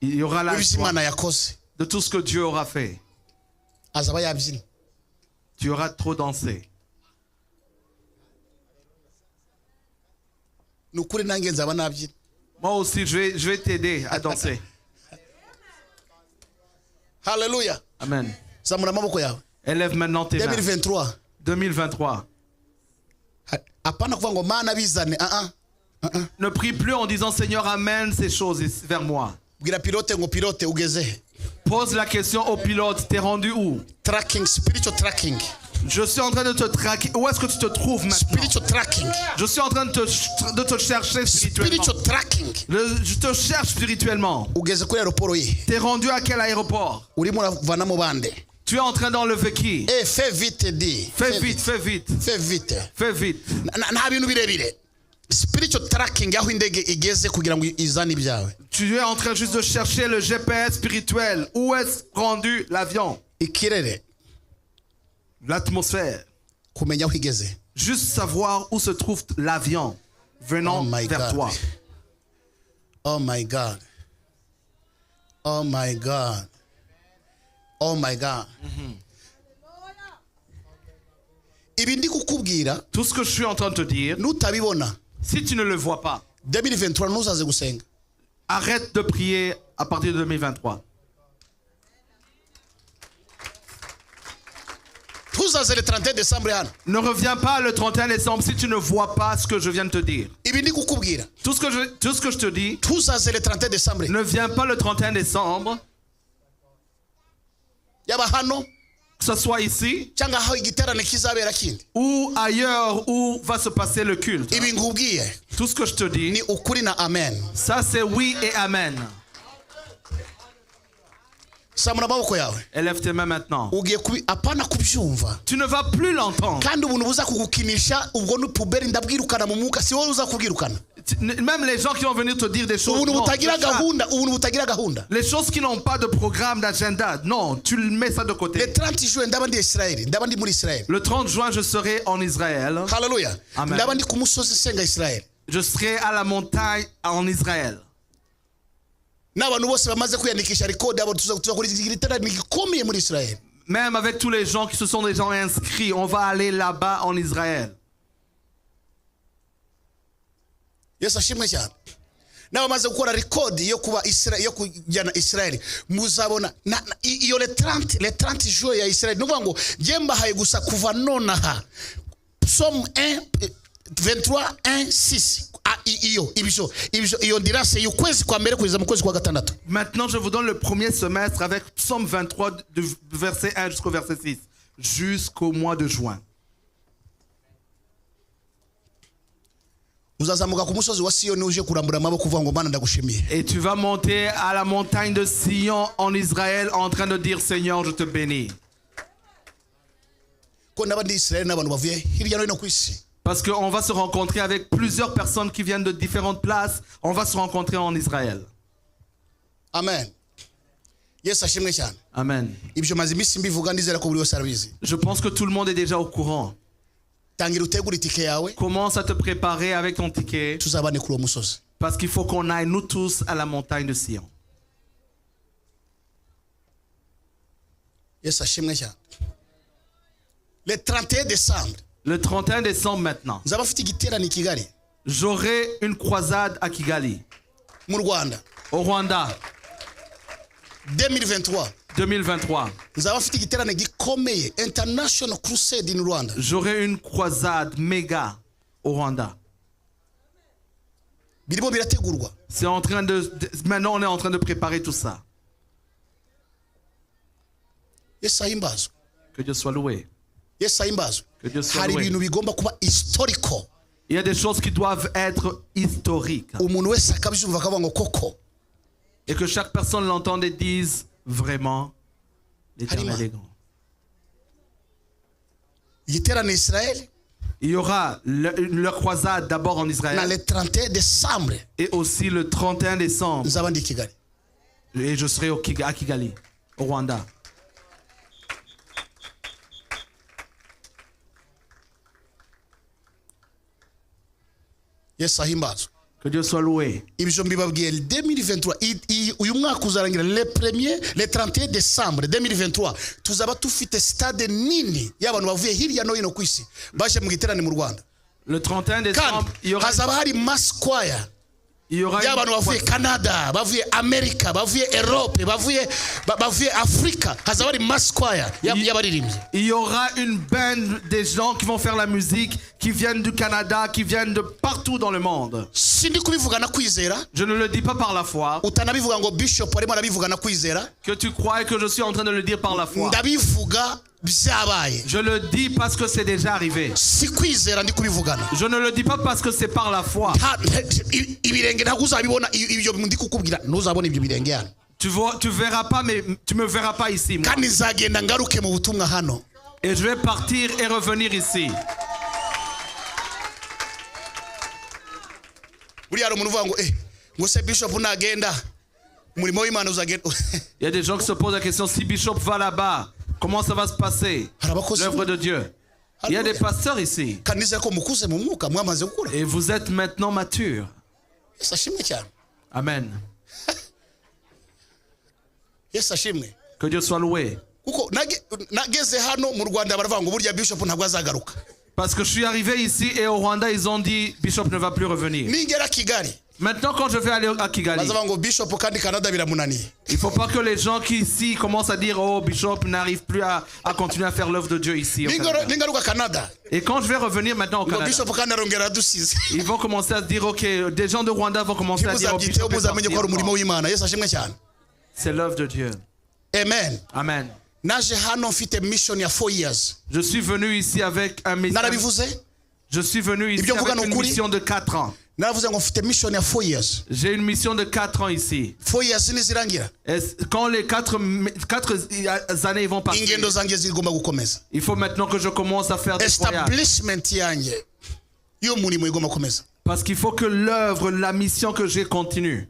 Il y aura la joie de tout ce que Dieu aura fait. Tu auras trop dansé. Moi aussi, je vais t'aider à danser. Alléluia. Amen. Élève maintenant tes mains. 2023. Ne prie plus en disant Seigneur, amène ces choses vers moi. Pose la question au pilote, t'es rendu où? Tracking, spiritual tracking. Je suis en train de te traquer. Où est-ce que tu te trouves maintenant? Spiritual tracking. Je suis en train de te chercher spirituellement. Spiritual tracking. Je te cherche spirituellement. T'es rendu à quel aéroport? Tu es en train d'enlever qui? Fais vite, dis. Fais vite. Fais vite. Fais vite. Spiritual tracking. Tu es en train juste de chercher le GPS spirituel. Où est rendu l'avion? L'atmosphère. Juste savoir où se trouve l'avion venant vers toi. Oh my God. Oh my God. Oh my God. Tout ce que je suis en train de te dire, si tu ne le vois pas, 2023, arrête de prier à partir de 2023. Ne reviens pas le 31 décembre si tu ne vois pas ce que je viens de te dire. Tout ce que je te dis, ne viens pas le 31 décembre. que ce soit ici ou ailleurs où va se passer le culte. Tout ce que je te dis, ça c'est oui et amen. Élève tes mains maintenant. Tu ne vas plus l'entendre. Même les gens qui vont venir te dire des choses, non, les choses qui n'ont pas de programme, d'agenda, non, tu mets ça de côté. Le 30 juin, je serai en Israël. Hallelujah. Amen. Je serai à la montagne en Israël. Même avec tous les gens qui se sont déjà inscrits, on va aller là-bas en Israël. Yes, ashimwe cyane. N'abamaze gukora record yo kuba yo kujyana Israel muzabona iyo le 30 jours ya Israel nuvuga ngo mbahaye gusa kuva nonaha Psalm 1 23 1 6 Maintenant je vous donne le premier semestre avec Psalm 23 du verset 1 jusqu'au verset 6 jusqu'au mois de juin. Et tu vas monter à la montagne de Sion en Israël en train de dire Seigneur, je te bénis. Parce qu'on va se rencontrer avec plusieurs personnes qui viennent de différentes places. On va se rencontrer en Israël. Amen. Amen. Je pense que tout le monde est déjà au courant. Commence à te préparer avec ton ticket. Parce qu'il faut qu'on aille nous tous à la montagne de Sion. Le 31 décembre. Le 31 décembre maintenant. J'aurai une croisade à Kigali. Au Rwanda. 2023. J'aurai une croisade méga au Rwanda. C'est en train de maintenant on est en train de préparer tout ça. Que Dieu soit loué. Que Dieu soit loué. Il y a des choses qui doivent être historiques. Et que chaque personne l'entende et dise vraiment l'Éternel est grand. Il y aura leur croisade d'abord en Israël. Le 31 décembre. Et aussi le 31 décembre. Et je serai à Kigali, au Rwanda. Yes, que Dieu soit loué. 2023, le 31 décembre 2023, tuzaba tufite stade nini y'abantu bavuye hirya no hino kwisi baje mu giterane mu Rwanda. Le 31 décembre, il y aura hazaba hari mass choir. Il y aura y'abantu bavuye Canada, bavuye America, bavuye Europe, bavuye Africa. Hazaba hari mass choir y'abaririmbyi. Il y aura une bande des gens qui vont faire la musique, qui viennent du Canada, qui viennent de partout dans le monde. Je ne le dis pas par la foi. Que tu crois que je suis en train de le dire par la foi. Je le dis parce que c'est déjà arrivé. Je ne le dis pas parce que c'est par la foi. Tu verras pas, mais tu me verras pas ici. Moi. Et je vais partir et revenir ici. Il y a des gens qui se posent la question, si Bishop va là-bas, comment ça va se passer? L'œuvre de Dieu. Il y a des pasteurs ici. Et vous êtes maintenant matures. Amen. Que Dieu soit loué. Parce que je suis arrivé ici et au Rwanda, ils ont dit Bishop ne va plus revenir. Maintenant, quand je vais aller à Kigali, il ne faut pas que les gens qui ici commencent à dire oh, Bishop n'arrive plus à continuer à faire l'œuvre de Dieu ici. Au Canada. Et quand je vais revenir maintenant au Canada, ils vont commencer à se dire ok, des gens de Rwanda vont commencer à dire oh, Bishop c'est l'œuvre de Dieu. Amen. Amen. Je suis venu ici avec un mission. Je suis venu ici avec une mission de 4 ans. J'ai une mission de 4 ans ici. Quand les 4 années vont passer, il faut maintenant que je commence à faire des voyages. Parce qu'il faut que l'œuvre, la mission que j'ai continue.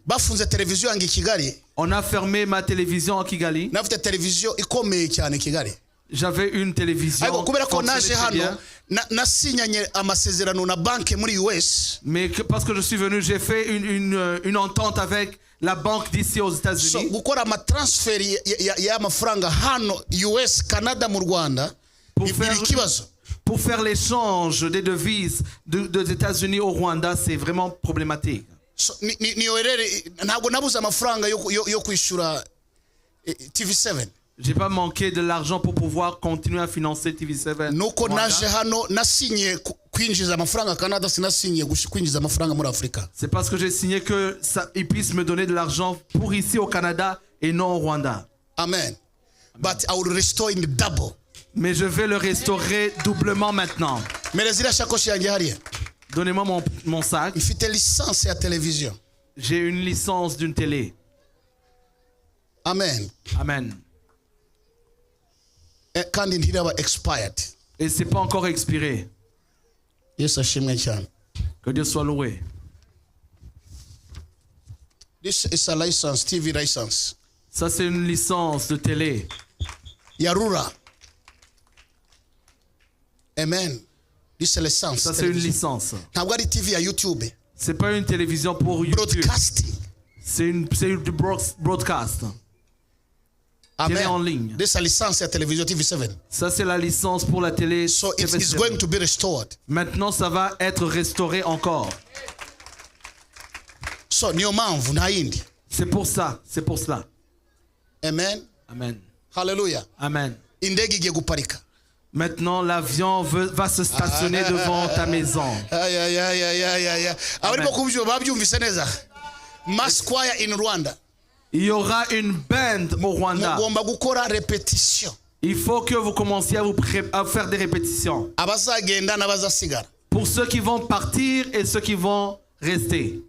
On a fermé ma télévision en Kigali. J'avais une télévision. Mais parce que je suis venu, j'ai fait une entente avec la banque d'ici aux États-Unis. Pour faire l'échange des devises des États-Unis au Rwanda, c'est vraiment problématique. J'ai pas manqué de l'argent pour pouvoir continuer à financer TV7. C'est parce que j'ai signé que ils puissent me donner de l'argent pour ici au Canada et non au Rwanda. Amen. But I will restore in double. Mais je vais le restaurer doublement maintenant. Donnez-moi mon sac. J'ai une licence d'une télé. Amen. Amen. Et c'est pas encore expiré. Que Dieu soit loué. This is a license, TV license. Ça c'est une licence de télé. Yarura. Amen. This is a license. Ça c'est une licence. TV à YouTube. C'est pas une télévision pour YouTube. Broadcasting. C'est du broadcast. Amen. Télé en ligne. This is a license à télévision TV7. Ça c'est la licence pour la télé. So it's going to be restored. Maintenant ça va être restauré encore. So c'est pour ça, c'est pour cela. Amen. Amen. Hallelujah. Amen. Maintenant, l'avion va se stationner devant ta maison. Mass choir in Rwanda. Il y aura une band au Rwanda. Il faut que vous commenciez à faire des répétitions. Pour ceux qui vont partir et ceux qui vont rester.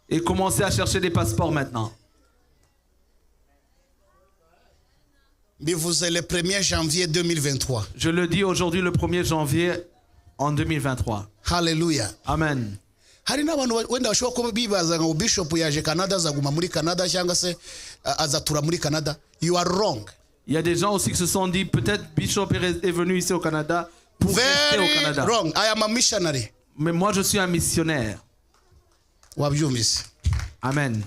Et commencez à chercher des passeports maintenant. Vous êtes le 1er janvier 2023. Je le dis aujourd'hui le 1er janvier en 2023. Hallelujah. Amen. Hari n'abantu wenda bashobora kuba bibaza ngo bishop yaje Canada azaguma muri Canada cyangwa se azatura muri Canada. You are wrong. Il y a des gens aussi qui se sont dit peut-être Bishop est venu ici au Canada pour rester au Canada. Wrong. I am a missionary. Mais moi je suis un missionnaire. Wabyumvise. Amen.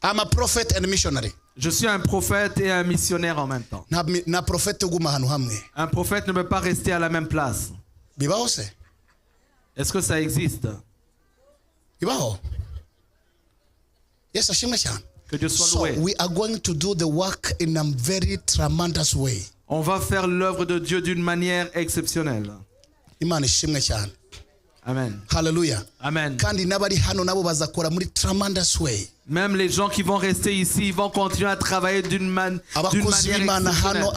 I'm a prophet and missionary. Je suis un prophète et un missionnaire en même temps. Un prophète ne peut pas rester à la même place. Est-ce que ça existe? Que Dieu soit loué. So we are going to do the work in a very tremendous way. On va faire l'œuvre de Dieu d'une manière exceptionnelle. Amen. Hallelujah. Amen. Kandi nabari hano nabo bazakora muri tremendous way. Même les gens qui vont rester ici, ils vont continuer à travailler d'une manière exceptionnelle.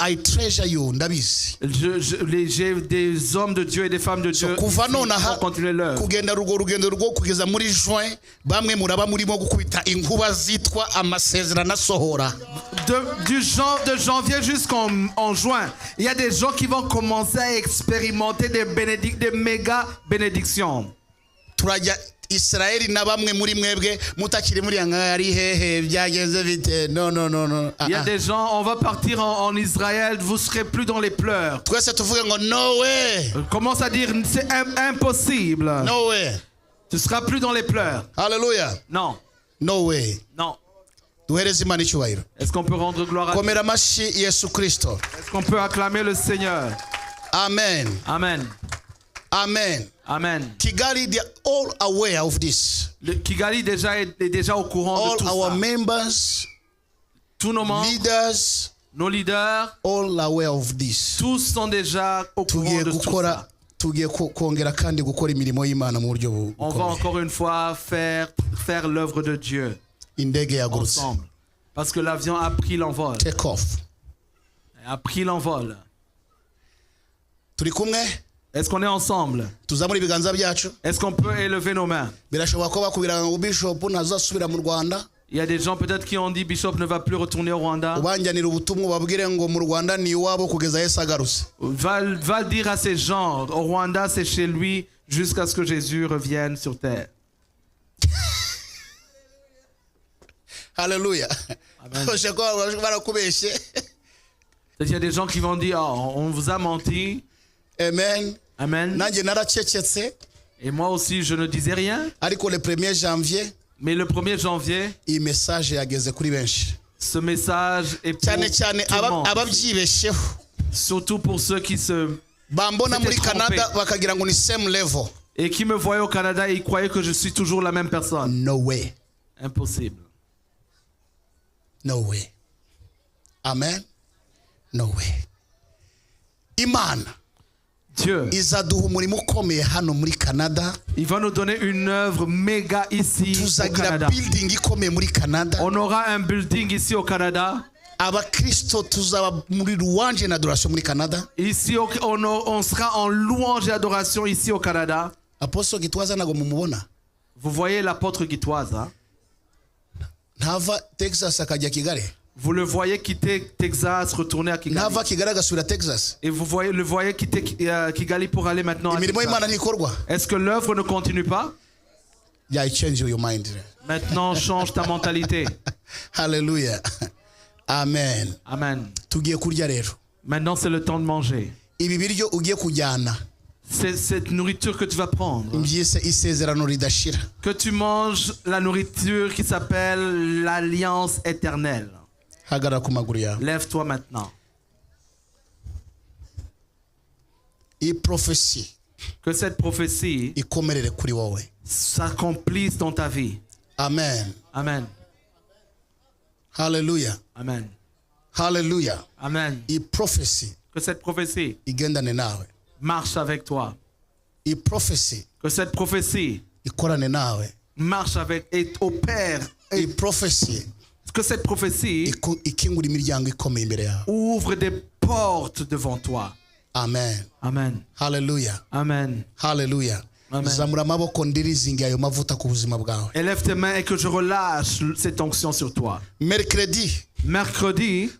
I treasure you, ndabizi. J'ai des hommes de Dieu et des femmes de Dieu qui vont continuer l'œuvre. Kugenda rugendo rwo kugeza muri juin bamwe muraba murimo gukubita inkuba zitwa amasezerano asohora. De janvier jusqu'en juin, il y a des gens qui vont commencer à expérimenter des méga bénédictions. Israël na bamwe muri mwebwe mutakiri muri ari hehe byagenze bite no. Il y a des gens, on va partir en Israël, vous serez plus dans les pleurs. Twese tuvuge ngo no way. Commence à dire c'est impossible. No way. Tu seras plus dans les pleurs. Hallelujah. Non. No way. Non. Est-ce qu'on peut rendre gloire à Dieu? Est-ce qu'on peut acclamer le Seigneur? Amen. Amen. Amen. Amen. Kigali, they are all aware of this. Kigali est déjà au courant de tout ça. All our members, tous nos membres, leaders, nos leaders, all aware of this. Tous sont déjà au courant de tout ça. On va encore une fois faire l'œuvre de Dieu ensemble. Parce que l'avion a pris l'envol. Take off. a pris l'envol. Est-ce qu'on est ensemble? Est-ce qu'on peut élever nos mains? Il y a des gens peut-être qui ont dit Bishop ne va plus retourner au Rwanda. Va dire à ces gens, au Rwanda c'est chez lui jusqu'à ce que Jésus revienne sur terre. Alléluia. Il y a des gens qui vont dire oh, on vous a menti. Amen. Amen. Et moi aussi je ne disais rien. Le 1er janvier, mais le 1er janvier, ce message est pour tout le monde. Surtout pour ceux qui se et qui me voyaient au Canada et ils croyaient que je suis toujours la même personne. No way. Impossible. No way. Amen. No way. Iman. Dieu, il va nous donner une œuvre méga ici au Canada. On aura un building ici au Canada. Ici, on sera en louange et adoration ici au Canada. Vous voyez l'apôtre Gitwaza? Vous le voyez quitter Texas, retourner à Kigali. Et vous le voyez quitter Kigali pour aller maintenant à Texas. Est-ce que l'œuvre ne continue pas? Maintenant, change ta mentalité. Alléluia. Amen. Amen. Maintenant, c'est le temps de manger. C'est cette nourriture que tu vas prendre. Que tu manges la nourriture qui s'appelle l'alliance éternelle. Lève-toi maintenant. Que cette prophétie s'accomplisse dans ta vie. Amen. Amen. Hallelujah. Amen. Hallelujah. Amen. Que cette prophétie marche avec toi. Que cette prophétie marche avec et opère. Que cette prophétie ouvre des portes devant toi. Amen. Amen. Hallelujah. Amen. Hallelujah. Amen. Élève tes mains et que je relâche cette onction sur toi. Mercredi,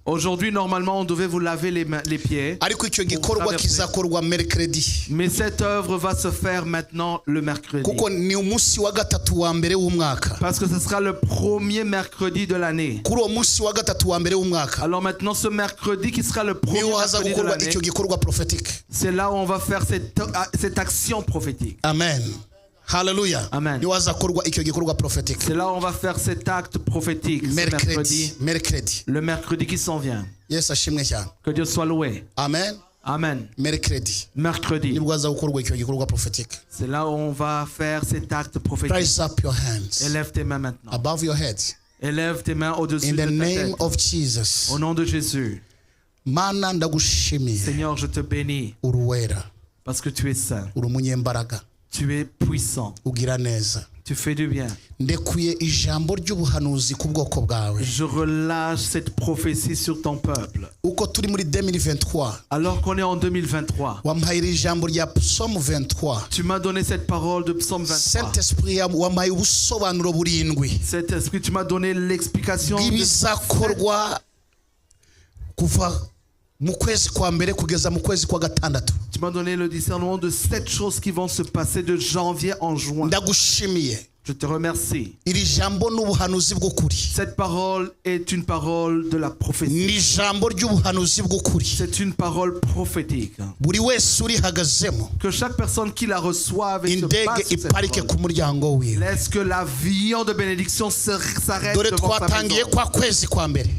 aujourd'hui normalement on devait vous laver les pieds. Mais cette œuvre va se faire maintenant le mercredi. Parce que ce sera le premier mercredi de l'année. Alors maintenant ce mercredi qui sera le premier mercredi de l'année, c'est là où on va faire cette action prophétique. Amen. Hallelujah. Amen. C'est là où on va faire cet acte prophétique. Mercredi. Le mercredi qui s'en vient. Que Dieu soit loué. Amen. Amen. Mercredi. C'est là où on va faire cet acte prophétique. Raise up your hands. Élève tes mains maintenant. Above your heads. Élève tes mains au-dessus de ta tête. In the name of Jesus. Au nom de Jésus. Seigneur, je te bénis. Parce que tu es saint. Tu es puissant. Tu fais du bien. Je relâche cette prophétie sur ton peuple. Alors qu'on est en 2023, tu m'as donné cette parole de Psaume 23. Cet esprit, tu m'as donné l'explication de tu m'as donné le discernement de 7 choses qui vont se passer de janvier en juin. Je te remercie. Cette parole est une parole de la prophétie. C'est une parole prophétique. Que chaque personne qui la reçoive et se base sur cette parole, laisse que l'avion de bénédiction s'arrête devant sa maison.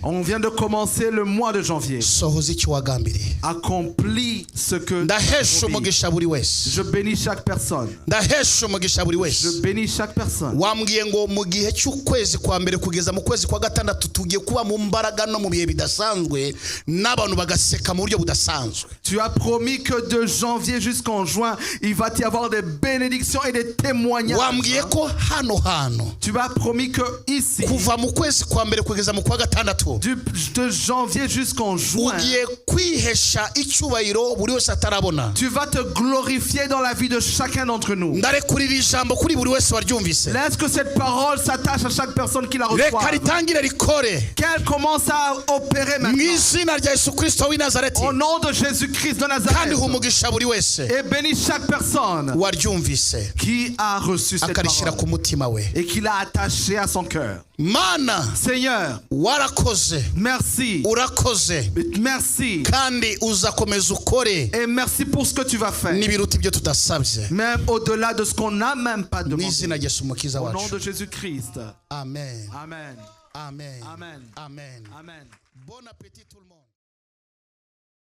On vient de commencer le mois de janvier. Accomplis ce que tu as promis. Je bénis chaque personne. Je bénis chaque personne. Wambwiye ngo mu gihe cy'ukwezi kwa mbere kugeza mu kwezi kwa gatandatu tugiye kuba mu mbaraga no mu bihe bidasanzwe n'abantu bagaseka mu buryo budasanzwe. Tu as promis que de janvier jusqu'en juin, il va y avoir des bénédictions et des témoignages. Tu as promis que ici, de janvier jusqu'en juin, tu vas te glorifier dans la vie de chacun d'entre nous. Laisse que cette parole s'attache à chaque personne qui la reçoit. Qu'elle commence à opérer maintenant. Au nom de Jésus-Christ de Nazareth. Et bénis chaque personne qui a reçu cette parole et qui l'a attachée à son cœur. Seigneur, merci. Merci. Et merci pour ce que tu vas faire. Même au-delà de ce qu'on n'a même pas demandé. Au nom de Jésus-Christ. Amen. Amen. Amen. Amen. Amen. Amen. Bon appétit tout le monde.